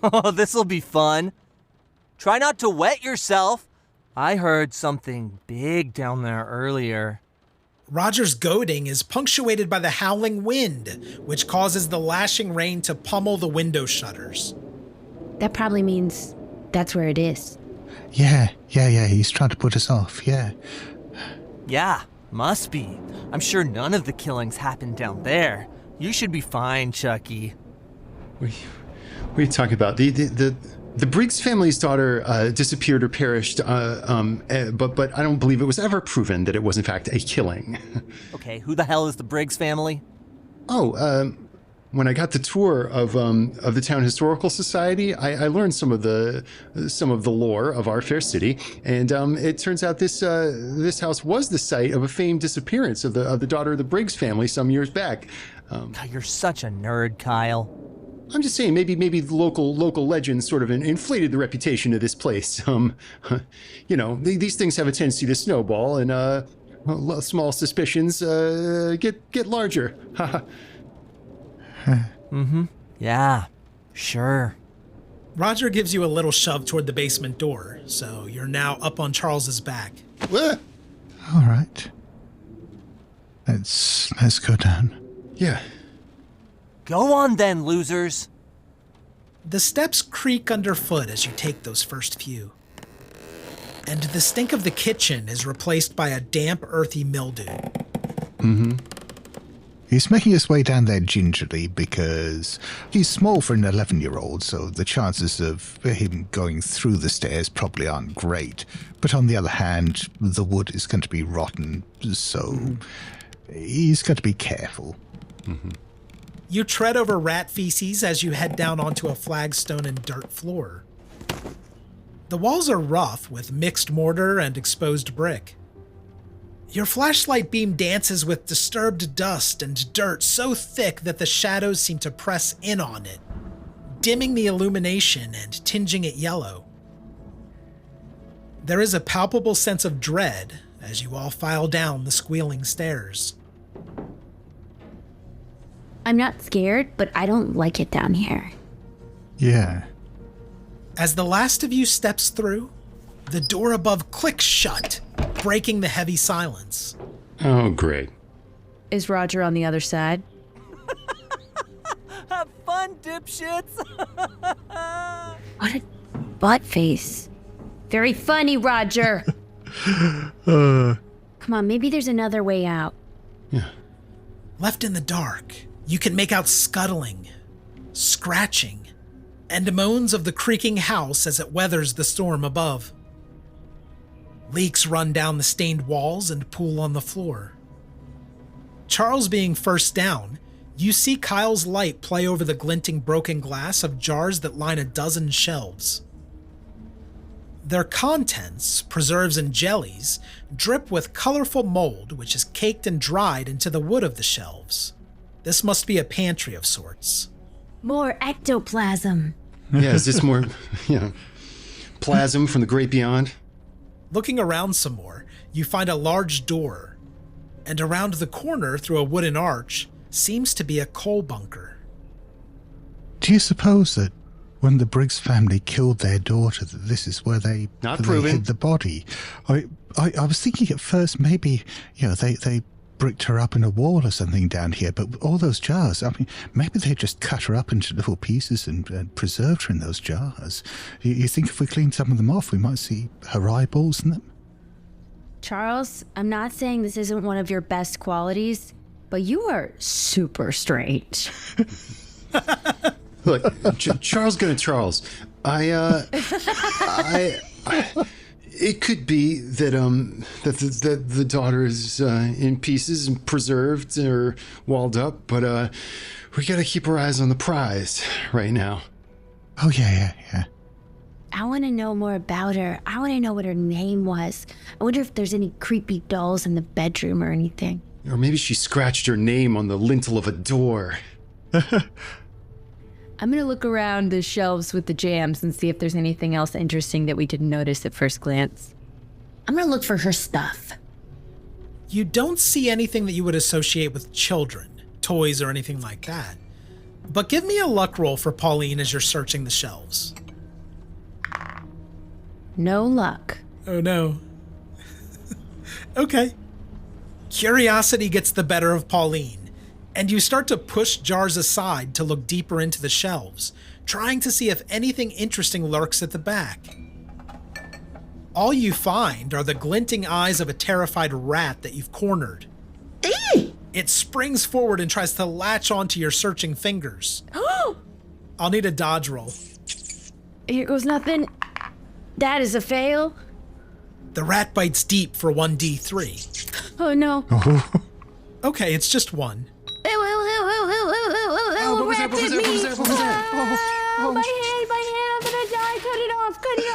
Speaker 9: Oh, this'll be fun. Try not to wet yourself. I heard something big down there earlier.
Speaker 5: Roger's goading is punctuated by the howling wind, which causes the lashing rain to pummel the window shutters.
Speaker 8: That probably means that's where it is.
Speaker 7: Yeah, he's trying to put us off, yeah.
Speaker 9: Yeah, must be. I'm sure none of the killings happened down there. You should be fine, Chucky.
Speaker 6: What are you talking about? The Briggs family's daughter disappeared or perished, but I don't believe it was ever proven that it was in fact a killing.
Speaker 9: Okay, who the hell is the Briggs family?
Speaker 6: Oh, when I got the tour of the Town Historical Society, I learned some of the lore of our fair city, and it turns out this house was the site of a famed disappearance of the daughter of the Briggs family some years back.
Speaker 9: God, you're such a nerd, Kyle.
Speaker 6: I'm just saying, maybe the local legends sort of inflated the reputation of this place. These things have a tendency to snowball, and small suspicions get larger.
Speaker 9: Mm-hmm. Yeah, sure.
Speaker 5: Roger gives you a little shove toward the basement door, so you're now up on Charles's back.
Speaker 6: What?
Speaker 7: All right. Let's go down.
Speaker 6: Yeah.
Speaker 9: Go on then, losers.
Speaker 5: The steps creak underfoot as you take those first few. And the stink of the kitchen is replaced by a damp, earthy mildew.
Speaker 7: Mm-hmm. He's making his way down there gingerly because he's small for an 11-year-old, so the chances of him going through the stairs probably aren't great. But on the other hand, the wood is going to be rotten, so he's got to be careful.
Speaker 6: Mm-hmm.
Speaker 5: You tread over rat feces as you head down onto a flagstone and dirt floor. The walls are rough with mixed mortar and exposed brick. Your flashlight beam dances with disturbed dust and dirt so thick that the shadows seem to press in on it, dimming the illumination and tinging it yellow. There is a palpable sense of dread as you all file down the squealing stairs.
Speaker 8: I'm not scared, but I don't like it down here.
Speaker 7: Yeah.
Speaker 5: As the last of you steps through, the door above clicks shut, breaking the heavy silence.
Speaker 6: Oh, great.
Speaker 11: Is Roger on the other side?
Speaker 9: Have fun, dipshits!
Speaker 8: What a butt face. Very funny, Roger. Come on, maybe there's another way out.
Speaker 6: Yeah.
Speaker 5: Left in the dark, you can make out scuttling, scratching, and moans of the creaking house as it weathers the storm above. Leaks run down the stained walls and pool on the floor. Charles being first down, you see Kyle's light play over the glinting broken glass of jars that line a dozen shelves. Their contents, preserves and jellies, drip with colorful mold which is caked and dried into the wood of the shelves. This must be a pantry of sorts.
Speaker 8: More ectoplasm.
Speaker 6: Yeah, is this more, plasm from the great beyond?
Speaker 5: Looking around some more, you find a large door, and around the corner through a wooden arch seems to be a coal bunker.
Speaker 7: Do you suppose that when the Briggs family killed their daughter, that this is where they hid the body? I was thinking at first maybe, they bricked her up in a wall or something down here, but all those jars, maybe they just cut her up into little pieces and preserved her in those jars. You think if we clean some of them off, we might see her eyeballs in them?
Speaker 8: Charles, I'm not saying this isn't one of your best qualities, but you are super strange.
Speaker 6: Look, Charles gonna Charles. It could be that that the daughter is in pieces and preserved or walled up, but we gotta keep our eyes on the prize right now.
Speaker 7: Oh yeah.
Speaker 8: I want to know more about her. I want to know what her name was. I wonder if there's any creepy dolls in the bedroom or anything.
Speaker 6: Or maybe she scratched her name on the lintel of a door.
Speaker 11: I'm going to look around the shelves with the jams and see if there's anything else interesting that we didn't notice at first glance.
Speaker 8: I'm going to look for her stuff.
Speaker 5: You don't see anything that you would associate with children, toys or anything like that. But give me a luck roll for Pauline as you're searching the shelves.
Speaker 11: No luck.
Speaker 5: Oh no. Okay. Curiosity gets the better of Pauline, and you start to push jars aside to look deeper into the shelves, trying to see if anything interesting lurks at the back. All you find are the glinting eyes of a terrified rat that you've cornered. It springs forward and tries to latch onto your searching fingers. I'll need a dodge roll.
Speaker 11: Here goes nothing. That is a fail.
Speaker 5: The rat bites deep for 1d3.
Speaker 11: Oh no.
Speaker 5: Okay, it's just one.
Speaker 6: What was that?
Speaker 11: My hand, cut it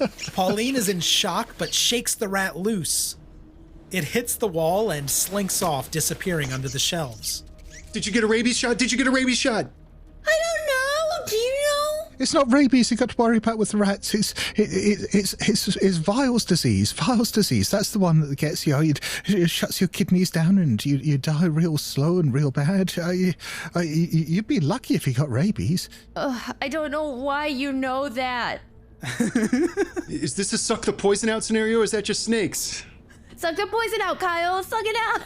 Speaker 11: off.
Speaker 5: Pauline is in shock, but shakes the rat loose. It hits the wall and slinks off, disappearing under the shelves.
Speaker 6: Did you get a rabies shot?
Speaker 8: I don't know. Do you know?
Speaker 7: It's not rabies you got to worry about with the rats. It's Vile's disease. Vile's disease. That's the one that gets you. It shuts your kidneys down and you die real slow and real bad. You'd be lucky if you got rabies.
Speaker 11: I don't know why you know that.
Speaker 6: Is this a suck the poison out scenario, or is that just snakes?
Speaker 11: Suck the poison out, Kyle. Suck it out.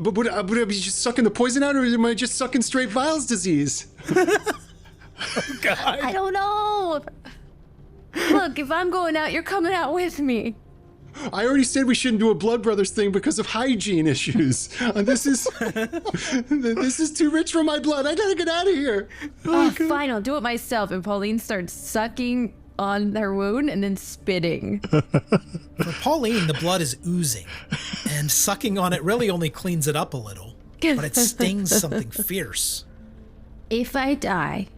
Speaker 6: But would I be just sucking the poison out, or am I just sucking straight Vile's disease?
Speaker 5: Oh, God.
Speaker 11: I don't know. Look, if I'm going out, you're coming out with me.
Speaker 6: I already said we shouldn't do a Blood Brothers thing because of hygiene issues. This is too rich for my blood. I gotta get out of here.
Speaker 11: Fine, I'll do it myself. And Pauline starts sucking on their wound and then spitting.
Speaker 5: For Pauline, the blood is oozing, and sucking on it really only cleans it up a little, but it stings something fierce.
Speaker 11: If I die,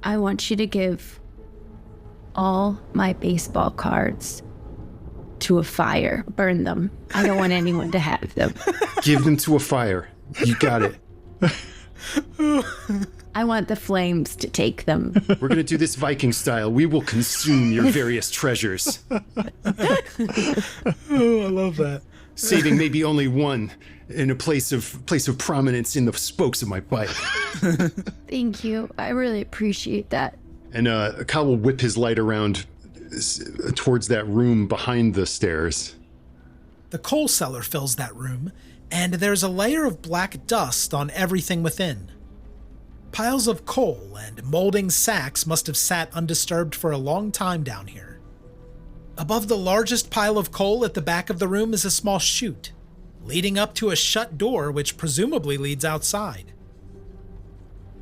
Speaker 11: I want you to give all my baseball cards to a fire. Burn them. I don't want anyone to have them.
Speaker 6: Give them to a fire. You got it.
Speaker 11: I want the flames to take them.
Speaker 6: We're gonna do this Viking style. We will consume your various treasures.
Speaker 5: Oh, I love that.
Speaker 6: Saving maybe only one in a place of prominence in the spokes of my bike.
Speaker 11: Thank you. I really appreciate that.
Speaker 6: And Kyle will whip his light around towards that room behind the stairs.
Speaker 5: The coal cellar fills that room, and there's a layer of black dust on everything within. Piles of coal and molding sacks must have sat undisturbed for a long time down here. Above the largest pile of coal at the back of the room is a small chute, leading up to a shut door which presumably leads outside.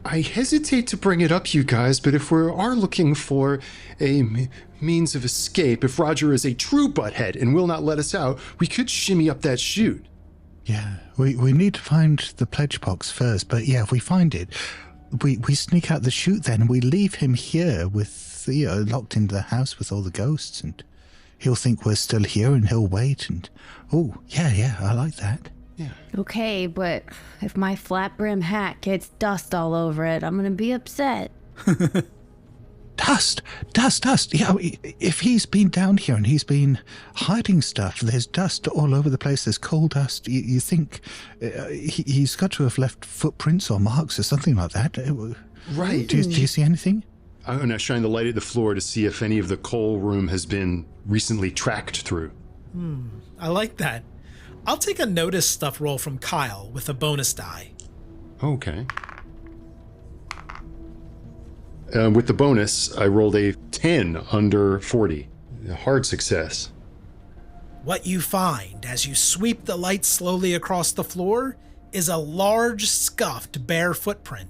Speaker 6: I hesitate to bring it up, you guys, but if we are looking for a means of escape, if Roger is a true butthead and will not let us out, we could shimmy up that chute.
Speaker 7: Yeah, we need to find the pledge box first, but yeah, if we find it, we sneak out the chute then, and we leave him here with Theo locked in the house with all the ghosts, and he'll think we're still here and he'll wait, and oh, yeah, I like that.
Speaker 6: Yeah.
Speaker 11: Okay, but if my flat brim hat gets dust all over it, I'm gonna be upset.
Speaker 7: Dust. Yeah, if he's been down here and he's been hiding stuff, there's dust all over the place. There's coal dust. You think he's got to have left footprints or marks or something like that.
Speaker 6: Right.
Speaker 7: Do you see anything?
Speaker 6: I'm going to shine the light at the floor to see if any of the coal room has been recently tracked through.
Speaker 5: I like that. I'll take a notice stuff roll from Kyle with a bonus die.
Speaker 6: Okay. With the bonus, I rolled a 10 under 40. A hard success.
Speaker 5: What you find as you sweep the light slowly across the floor is a large, scuffed, bare footprint.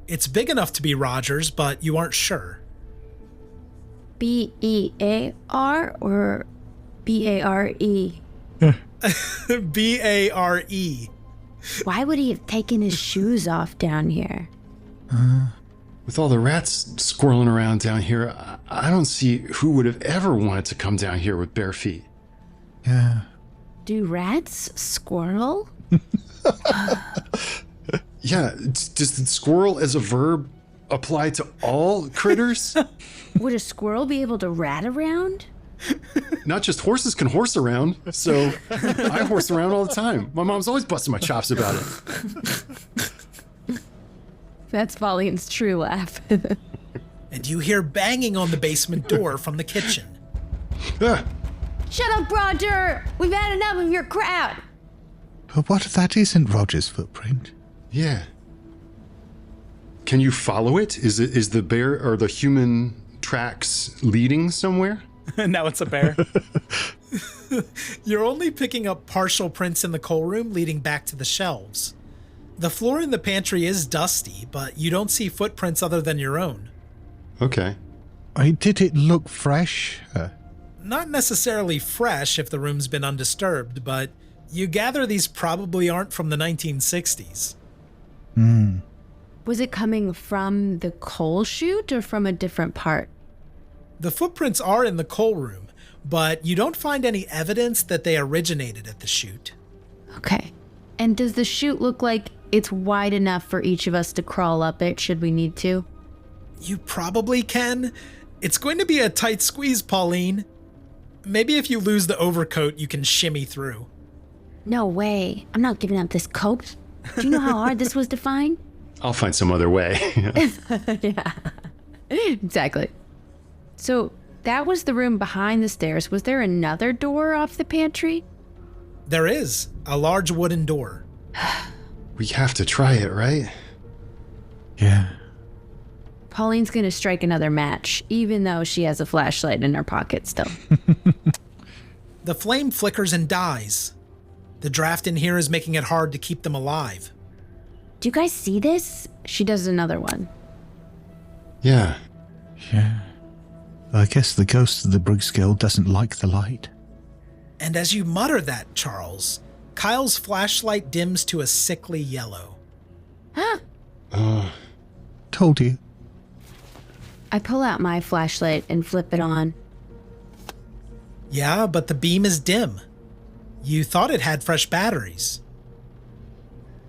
Speaker 5: It's big enough to be Roger's, but you aren't sure.
Speaker 11: B-E-A-R or B-A-R-E?
Speaker 5: B-A-R-E.
Speaker 11: Why would he have taken his shoes off down here?
Speaker 6: With all the rats squirreling around down here, I don't see who would have ever wanted to come down here with bare feet.
Speaker 7: Yeah.
Speaker 11: Do rats squirrel?
Speaker 6: Yeah, does the squirrel as a verb apply to all critters?
Speaker 11: Would a squirrel be able to rat around?
Speaker 6: Not just horses can horse around, so I horse around all the time. My mom's always busting my chops about it.
Speaker 11: That's Pauline's true laugh.
Speaker 5: And you hear banging on the basement door from the kitchen.
Speaker 11: Shut up, Roger! We've had enough of your crap!
Speaker 7: But what if that isn't Roger's footprint?
Speaker 6: Yeah. Can you follow it? Is the bear or the human tracks leading somewhere?
Speaker 10: Now it's a bear.
Speaker 5: You're only picking up partial prints in the coal room leading back to the shelves. The floor in the pantry is dusty, but you don't see footprints other than your own.
Speaker 6: Okay.
Speaker 7: Did it look fresh?
Speaker 5: Not necessarily fresh if the room's been undisturbed, but you gather these probably aren't from the 1960s.
Speaker 11: Was it coming from the coal chute or from a different part?
Speaker 5: The footprints are in the coal room, but you don't find any evidence that they originated at the chute.
Speaker 11: Okay. And does the chute look like it's wide enough for each of us to crawl up it should we need to?
Speaker 5: You probably can. It's going to be a tight squeeze, Pauline. Maybe if you lose the overcoat, you can shimmy through.
Speaker 11: No way. I'm not giving up this coat. Do you know how hard this was to find?
Speaker 6: I'll find some other way.
Speaker 11: Yeah. Exactly. So that was the room behind the stairs. Was there another door off the pantry?
Speaker 5: There is. A large wooden door.
Speaker 6: We have to try it, right?
Speaker 7: Yeah.
Speaker 11: Pauline's gonna strike another match, even though she has a flashlight in her pocket still.
Speaker 5: The flame flickers and dies. The draft in here is making it hard to keep them alive.
Speaker 11: Do you guys see this? She does another one.
Speaker 6: Yeah.
Speaker 7: Yeah. I guess the ghost of the Briggs Guild doesn't like the light.
Speaker 5: And as you mutter that, Charles, Kyle's flashlight dims to a sickly yellow.
Speaker 7: Told you.
Speaker 11: I pull out my flashlight and flip it on.
Speaker 5: Yeah, but the beam is dim. You thought it had fresh batteries.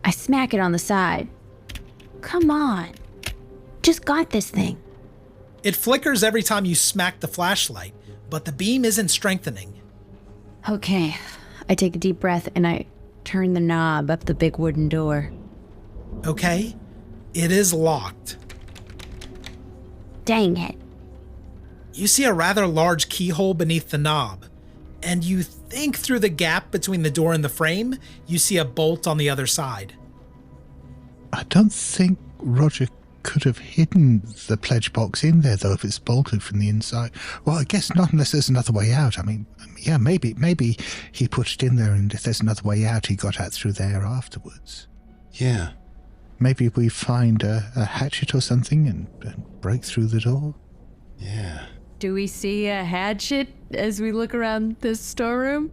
Speaker 11: I smack it on the side. Come on. Just got this thing.
Speaker 5: It flickers every time you smack the flashlight, but the beam isn't strengthening.
Speaker 11: Okay. I take a deep breath and I turn the knob up the big wooden door.
Speaker 5: Okay, it is locked.
Speaker 11: Dang it.
Speaker 5: You see a rather large keyhole beneath the knob, and you think through the gap between the door and the frame, you see a bolt on the other side.
Speaker 7: I don't think Roger could have hidden the pledge box in there, though, if it's bolted from the inside. Well, I guess not unless there's another way out. I mean, yeah, maybe he put it in there, and if there's another way out, he got out through there afterwards.
Speaker 6: Yeah.
Speaker 7: Maybe we find a hatchet or something and break through the door.
Speaker 6: Yeah.
Speaker 11: Do we see a hatchet as we look around this storeroom?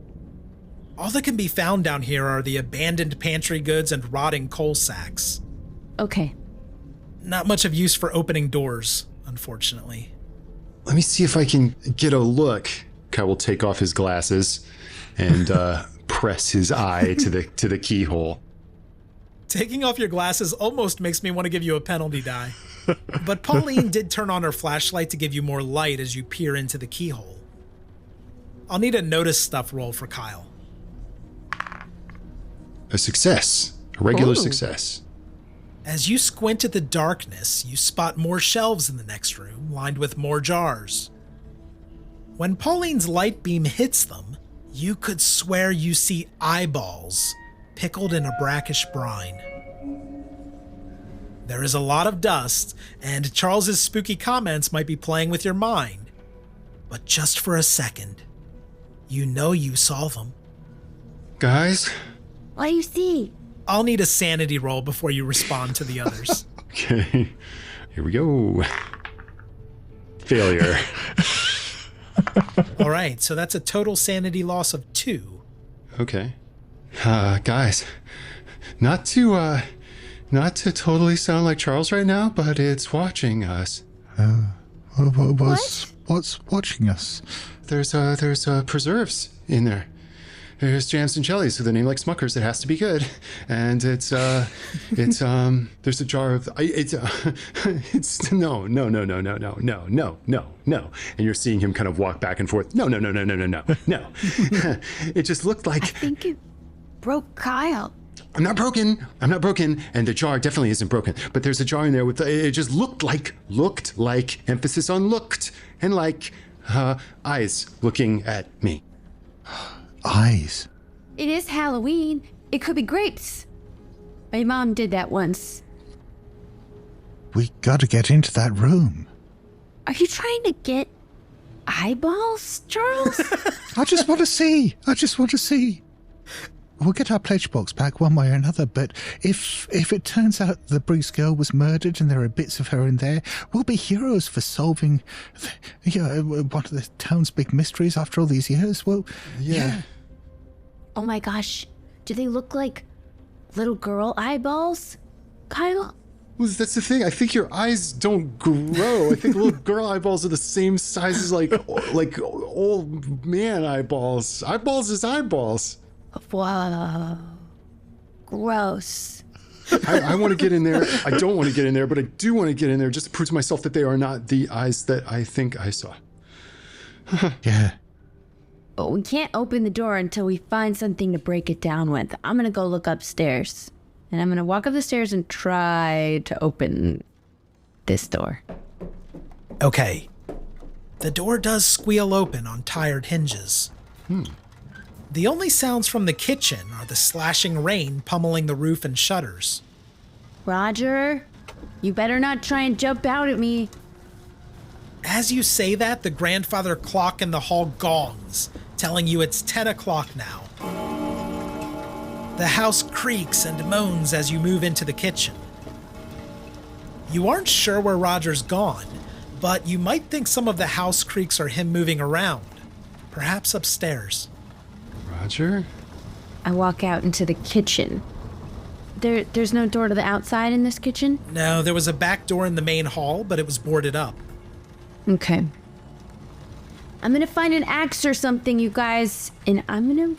Speaker 5: All that can be found down here are the abandoned pantry goods and rotting coal sacks.
Speaker 11: Okay.
Speaker 5: Not much of use for opening doors, unfortunately.
Speaker 6: Let me see if I can get a look. Kyle will take off his glasses and press his eye to the keyhole.
Speaker 5: Taking off your glasses almost makes me want to give you a penalty die. But Pauline did turn on her flashlight to give you more light as you peer into the keyhole. I'll need a notice stuff roll for Kyle.
Speaker 6: A success. A regular
Speaker 11: Ooh.
Speaker 6: success.
Speaker 5: As you squint at the darkness, you spot more shelves in the next room, lined with more jars. When Pauline's light beam hits them, you could swear you see eyeballs pickled in a brackish brine. There is a lot of dust, and Charles's spooky comments might be playing with your mind. But just for a second, you know you saw them.
Speaker 6: Guys?
Speaker 11: What do you see?
Speaker 5: I'll need a sanity roll before you respond to the others.
Speaker 6: Okay. Here we go. Failure.
Speaker 5: All right, so that's a total sanity loss of 2.
Speaker 6: Okay. Guys, not to totally sound like Charles right now, but it's watching us.
Speaker 7: What's watching us?
Speaker 6: There's preserves in there. There's jams and jellies with a name like Smucker's. It has to be good. And there's a jar of, no. And you're seeing him kind of walk back and forth. No. It just looked like.
Speaker 11: I think it broke Kyle.
Speaker 6: I'm not broken. And the jar definitely isn't broken. But there's a jar in there with, it just looked like, emphasis on looked, and like eyes looking at me.
Speaker 7: Eyes.
Speaker 11: It is Halloween. It could be grapes. My mom did that once.
Speaker 7: We gotta get into that room.
Speaker 11: Are you trying to get eyeballs, Charles?
Speaker 7: I just want to see. we'll get our pledge box back one way or another, but if it turns out the Bruce girl was murdered and there are bits of her in there, we'll be heroes for solving one of the town's big mysteries after all these years. Well, yeah.
Speaker 11: Oh my gosh. Do they look like little girl eyeballs, Kyle?
Speaker 6: Well, that's the thing. I think your eyes don't grow. I think little girl eyeballs are the same size as like old man eyeballs. Eyeballs is eyeballs.
Speaker 11: Whoa. Gross.
Speaker 6: I want to get in there. I don't want to get in there, but I do want to get in there just to prove to myself that they are not the eyes that I think I saw.
Speaker 7: Yeah.
Speaker 11: But we can't open the door until we find something to break it down with. I'm going to go look upstairs. And I'm going to walk up the stairs and try to open this door.
Speaker 5: Okay. The door does squeal open on tired hinges. The only sounds from the kitchen are the slashing rain pummeling the roof and shutters.
Speaker 11: Roger, you better not try and jump out at me.
Speaker 5: As you say that, the grandfather clock in the hall gongs, telling you it's 10 o'clock now. The house creaks and moans as you move into the kitchen. You aren't sure where Roger's gone, but you might think some of the house creaks are him moving around, perhaps upstairs.
Speaker 6: Roger?
Speaker 11: I walk out into the kitchen. There's no door to the outside in this kitchen?
Speaker 5: No, there was a back door in the main hall, but it was boarded up.
Speaker 11: Okay. I'm gonna find an axe or something, you guys, and I'm gonna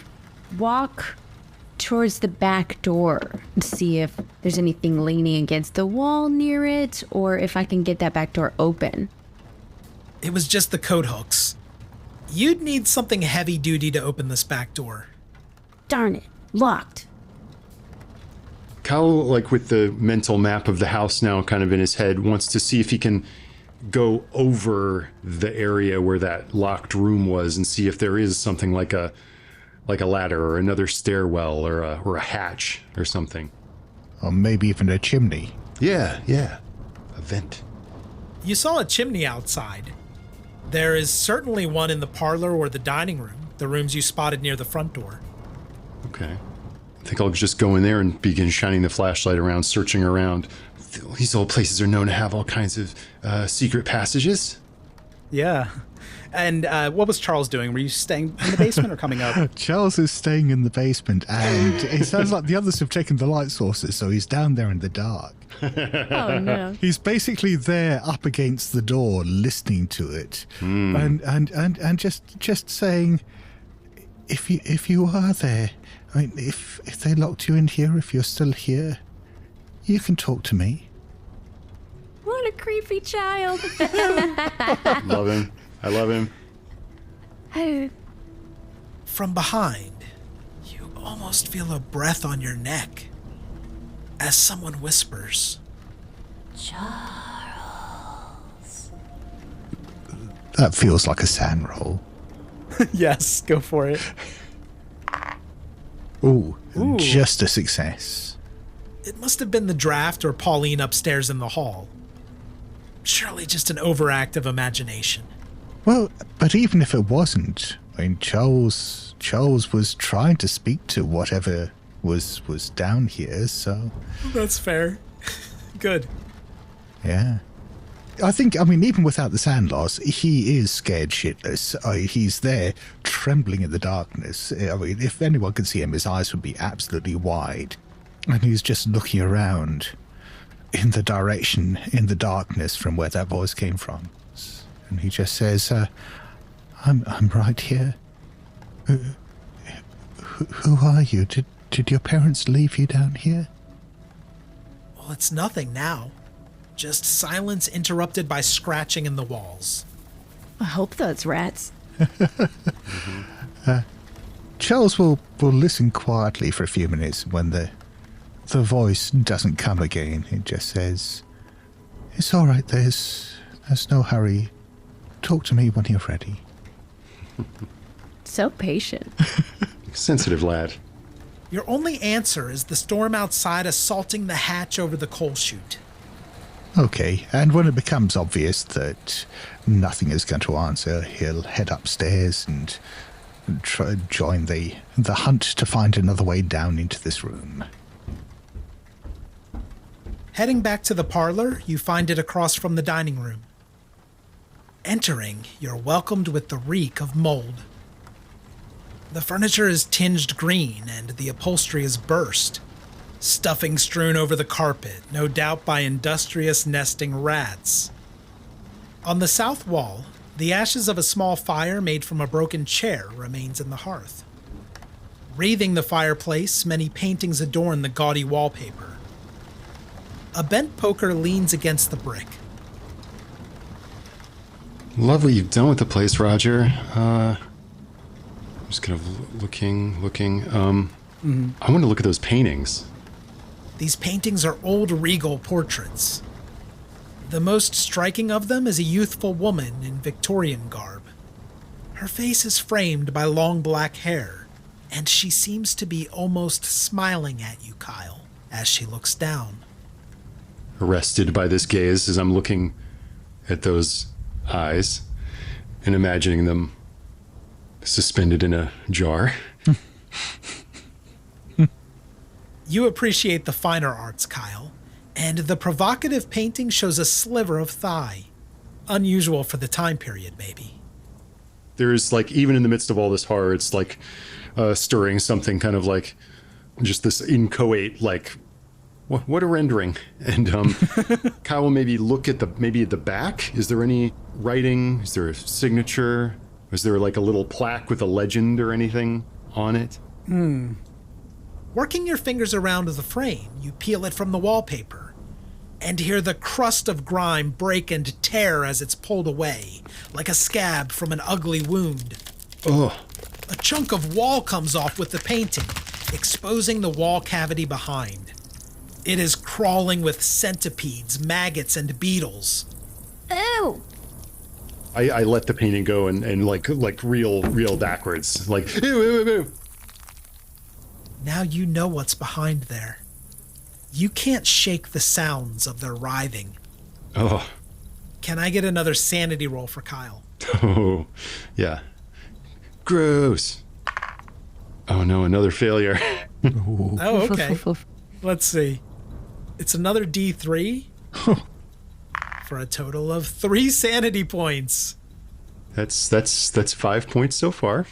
Speaker 11: walk towards the back door and see if there's anything leaning against the wall near it, or if I can get that back door open.
Speaker 5: It was just the coat hooks. You'd need something heavy-duty to open this back door.
Speaker 11: Darn it, locked.
Speaker 6: Kyle, like with the mental map of the house now kind of in his head, wants to see if he can go over the area where that locked room was and see if there is something like a ladder or another stairwell or a hatch or something.
Speaker 7: Or maybe even a chimney.
Speaker 6: Yeah. A vent.
Speaker 5: You saw a chimney outside. There is certainly one in the parlor or the dining room, the rooms you spotted near the front door.
Speaker 6: Okay. I think I'll just go in there and begin shining the flashlight around, searching around. These old places are known to have all kinds of secret passages.
Speaker 10: Yeah. And what was Charles doing? Were you staying in the basement or coming up?
Speaker 7: Charles is staying in the basement, and it sounds like the others have taken the light sources, so he's down there in the dark.
Speaker 11: Oh no.
Speaker 7: He's basically there up against the door, listening to it, and just saying, if you are there, I mean, if they locked you in here, if you're still here, you can talk to me.
Speaker 11: What a creepy child.
Speaker 6: Love him. I love him.
Speaker 5: From behind, you almost feel a breath on your neck as someone whispers,
Speaker 1: Charles.
Speaker 7: That feels like a sand roll.
Speaker 10: Yes, go for it.
Speaker 7: Ooh, just a success.
Speaker 5: It must have been the draft or Pauline upstairs in the hall. Surely just an overactive imagination.
Speaker 7: Well, but even if it wasn't, I mean, Charles was trying to speak to whatever was down here, so...
Speaker 5: That's fair. Good.
Speaker 7: Yeah. I mean, even without the sand loss, he is scared shitless. He's there, trembling in the darkness. I mean, if anyone could see him, his eyes would be absolutely wide. And he's just looking around in the direction, in the darkness from where that voice came from. And he just says, I'm right here. Who are you? Did your parents leave you down here?
Speaker 5: Well, it's nothing now. Just silence interrupted by scratching in the walls.
Speaker 11: I hope that's rats.
Speaker 7: Charles will listen quietly for a few minutes. When the voice doesn't come again, it just says, "It's all right, there's no hurry. Talk to me when you're ready."
Speaker 11: So patient.
Speaker 6: Sensitive lad.
Speaker 5: Your only answer is the storm outside assaulting the hatch over the coal chute.
Speaker 7: Okay, and when it becomes obvious that nothing is going to answer, he'll head upstairs and join the hunt to find another way down into this room.
Speaker 5: Heading back to the parlor, you find it across from the dining room. Entering, you're welcomed with the reek of mold. The furniture is tinged green and the upholstery is burst. Stuffing strewn over the carpet, no doubt by industrious nesting rats. On the south wall, the ashes of a small fire made from a broken chair remains in the hearth. Wreathing the fireplace, many paintings adorn the gaudy wallpaper. A bent poker leans against the brick.
Speaker 6: Love what you've done with the place, Roger. I'm just kind of looking. I want to look at those paintings.
Speaker 5: These paintings are old regal portraits. The most striking of them is a youthful woman in Victorian garb. Her face is framed by long black hair, and she seems to be almost smiling at you, Kyle, as she looks down.
Speaker 6: Arrested by this gaze as I'm looking at those eyes and imagining them suspended in a jar.
Speaker 5: You appreciate the finer arts, Kyle, and the provocative painting shows a sliver of thigh. Unusual for the time period, maybe.
Speaker 6: There's like, even in the midst of all this horror, it's like stirring something kind of like just this inchoate, like, what a rendering. And Kyle will maybe look at the back. Is there any writing? Is there a signature? Is there like a little plaque with a legend or anything on it?
Speaker 5: Working your fingers around the frame, you peel it from the wallpaper and hear the crust of grime break and tear as it's pulled away, like a scab from an ugly wound.
Speaker 6: Oh.
Speaker 5: A chunk of wall comes off with the painting, exposing the wall cavity behind. It is crawling with centipedes, maggots, and beetles.
Speaker 11: Ew!
Speaker 6: I let the painting go and like reel backwards. Like, ew, ew, ew.
Speaker 5: Now you know what's behind there. You can't shake the sounds of their writhing.
Speaker 6: Oh.
Speaker 5: Can I get another sanity roll for Kyle?
Speaker 6: Oh, yeah. Gross. Oh no, another failure.
Speaker 5: Oh, okay. Let's see. It's another D3 for a total of 3 sanity points.
Speaker 6: That's 5 points so far.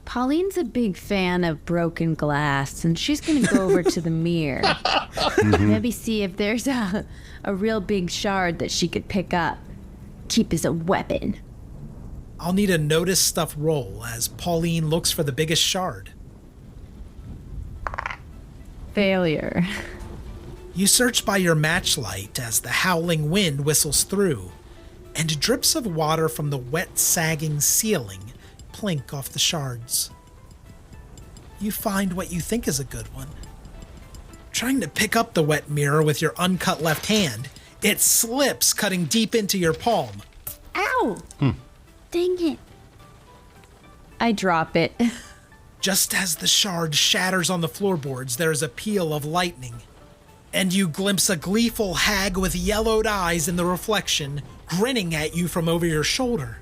Speaker 11: Pauline's a big fan of broken glass, and she's going to go over to the mirror. Maybe see if there's a real big shard that she could pick up. Keep as a weapon.
Speaker 5: I'll need a notice stuff roll as Pauline looks for the biggest shard.
Speaker 11: Failure.
Speaker 5: You search by your matchlight as the howling wind whistles through, and drips of water from the wet, sagging ceiling plink off the shards. You find what you think is a good one. Trying to pick up the wet mirror with your uncut left hand, it slips, cutting deep into your palm.
Speaker 11: Ow! Dang it. I drop it.
Speaker 5: Just as the shard shatters on the floorboards, there is a peal of lightning, and you glimpse a gleeful hag with yellowed eyes in the reflection, grinning at you from over your shoulder.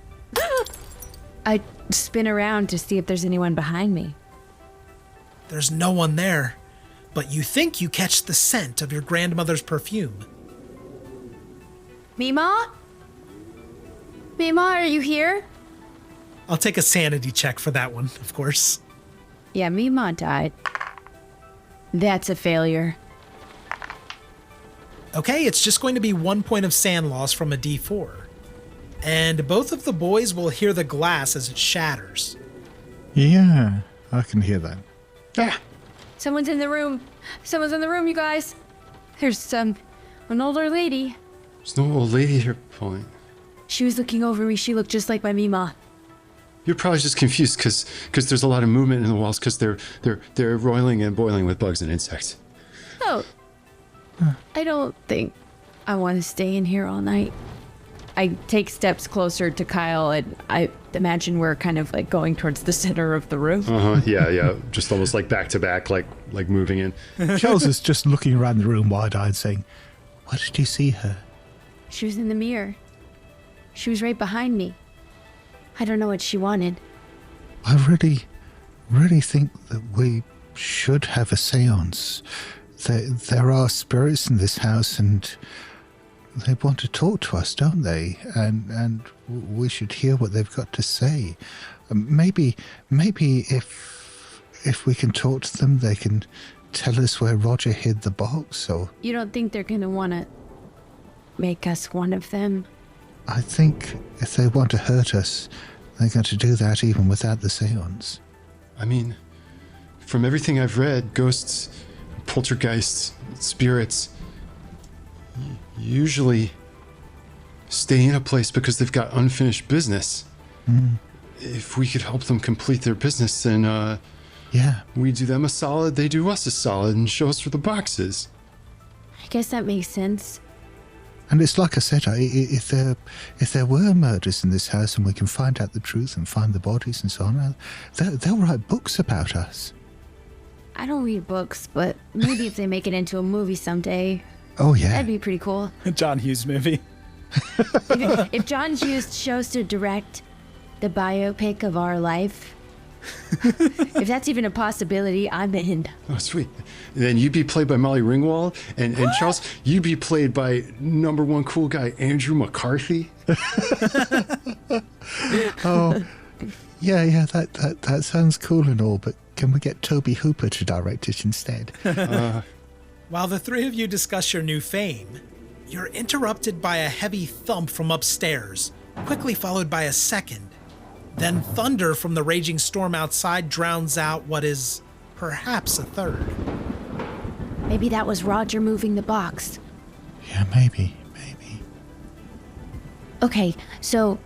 Speaker 11: I spin around to see if there's anyone behind me.
Speaker 5: There's no one there, but you think you catch the scent of your grandmother's perfume.
Speaker 11: Mima? Mima, are you here?
Speaker 5: I'll take a sanity check for that one, of course.
Speaker 11: Yeah, Mima died. That's a failure.
Speaker 5: Okay, it's just going to be 1 point of sand loss from a D4. And both of the boys will hear the glass as it shatters.
Speaker 7: Yeah, I can hear that.
Speaker 6: Ah.
Speaker 11: Someone's in the room. Someone's in the room, you guys. There's an older lady.
Speaker 6: There's no old lady here, Pauline.
Speaker 11: She was looking over me. She looked just like my Mima.
Speaker 6: You're probably just confused because there's a lot of movement in the walls because they're roiling and boiling with bugs and insects.
Speaker 11: Oh. I don't think I want to stay in here all night. I take steps closer to Kyle, and I imagine we're kind of like going towards the center of the room.
Speaker 6: Yeah. Just almost like back to back, like moving in.
Speaker 7: Charles is just looking around the room wide-eyed saying, "Where did you see her?"
Speaker 11: She was in the mirror. She was right behind me. I don't know what she wanted.
Speaker 7: I really think that we should have a seance. There are spirits in this house and they want to talk to us, don't they? And we should hear what they've got to say. Maybe if we can talk to them, they can tell us where Roger hid the box, or...
Speaker 11: You don't think they're gonna want to make us one of them?
Speaker 7: I think if they want to hurt us, they're going to do that even without the seance.
Speaker 6: I mean, from everything I've read, ghosts, poltergeists, spirits usually stay in a place because they've got unfinished business. If we could help them complete their business, then
Speaker 7: yeah,
Speaker 6: we do them a solid, they do us a solid, and show us where the box is.
Speaker 11: I guess that makes sense.
Speaker 7: And it's like I said, if there were murders in this house and we can find out the truth and find the bodies and so on, they'll write books about us.
Speaker 11: I don't read books, but maybe if they make it into a movie someday.
Speaker 7: Oh, yeah.
Speaker 11: That'd be pretty cool.
Speaker 10: A John Hughes movie.
Speaker 11: If John Hughes chose to direct the biopic of our life, if that's even a possibility, I'm in.
Speaker 6: Oh, sweet. Then you'd be played by Molly Ringwald, and Charles, you'd be played by #1 cool guy Andrew McCarthy.
Speaker 7: Oh, yeah, that sounds cool and all, but can we get Toby Hooper to direct it instead?
Speaker 5: While the three of you discuss your new fame, you're interrupted by a heavy thump from upstairs, quickly followed by a second. Then thunder from the raging storm outside drowns out what is perhaps a third.
Speaker 11: Maybe that was Roger moving the box.
Speaker 7: Yeah, maybe.
Speaker 11: Okay, so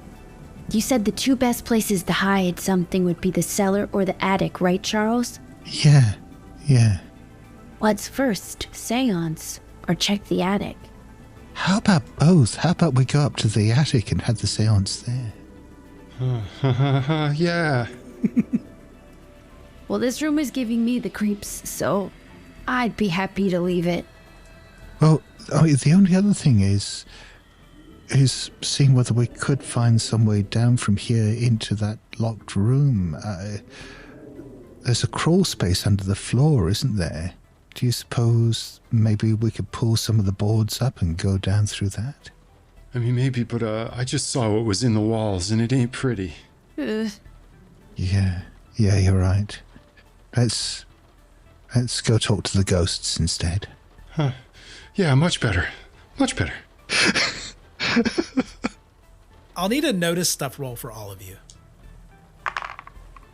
Speaker 11: you said the two best places to hide something would be the cellar or the attic, right, Charles?
Speaker 7: Yeah.
Speaker 11: What's first, seance or check the attic?
Speaker 7: How about both? How about we go up to the attic and have the seance there?
Speaker 6: Yeah.
Speaker 11: Well, this room is giving me the creeps, so I'd be happy to leave it.
Speaker 7: Well, the only other thing is seeing whether we could find some way down from here into that locked room. There's a crawl space under the floor, isn't there? Do you suppose maybe we could pull some of the boards up and go down through that?
Speaker 6: I mean, maybe, but I just saw what was in the walls, and it ain't pretty.
Speaker 7: Yeah, you're right. Let's go talk to the ghosts instead.
Speaker 6: Huh. Yeah, much better.
Speaker 5: I'll need a notice stuff roll for all of you.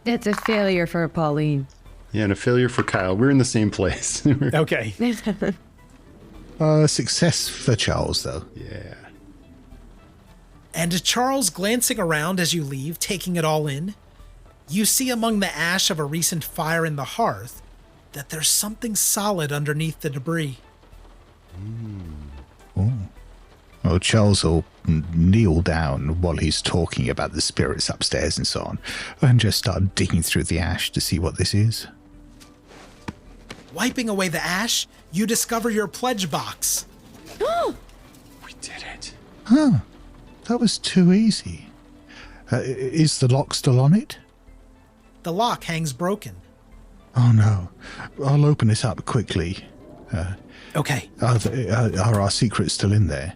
Speaker 8: That's a failure for Pauline.
Speaker 6: Yeah, and a failure for Kyle. We're in the same place.
Speaker 10: Okay.
Speaker 7: Success for Charles, though.
Speaker 6: Yeah.
Speaker 5: And Charles, glancing around as you leave, taking it all in, you see among the ash of a recent fire in the hearth that there's something solid underneath the debris.
Speaker 7: Oh. Well, Charles will kneel down while he's talking about the spirits upstairs and so on, and just start digging through the ash to see what this is.
Speaker 5: Wiping away the ash, you discover your pledge box.
Speaker 6: We did it.
Speaker 7: Huh. That was too easy. Is the lock still on it?
Speaker 5: The lock hangs broken.
Speaker 7: Oh, no. I'll open it up quickly.
Speaker 5: Okay.
Speaker 7: Are our secrets still in there?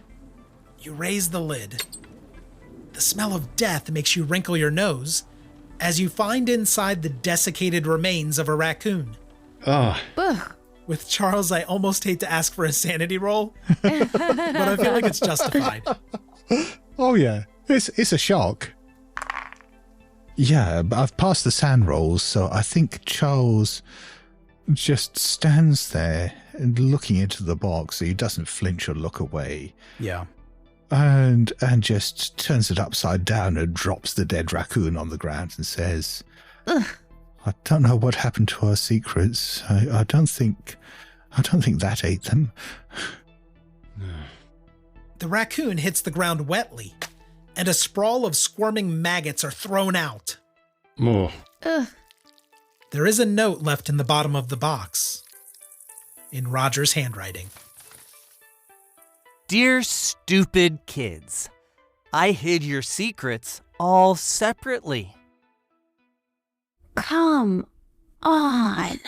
Speaker 5: You raise the lid. The smell of death makes you wrinkle your nose as you find inside the desiccated remains of a raccoon.
Speaker 6: Ah.
Speaker 5: With Charles, I almost hate to ask for a sanity roll, but I feel like it's justified.
Speaker 7: Oh, yeah. It's a shock. Yeah, but I've passed the sand rolls, so I think Charles just stands there and looking into the box so he doesn't flinch or look away.
Speaker 10: Yeah.
Speaker 7: And just turns it upside down and drops the dead raccoon on the ground and says,
Speaker 11: Ugh.
Speaker 7: I don't know what happened to our secrets. I don't think that ate them.
Speaker 5: The raccoon hits the ground wetly, and a sprawl of squirming maggots are thrown out.
Speaker 6: Oh.
Speaker 11: Ugh.
Speaker 5: There is a note left in the bottom of the box, in Roger's handwriting.
Speaker 9: Dear stupid kids, I hid your secrets all separately.
Speaker 11: Come on.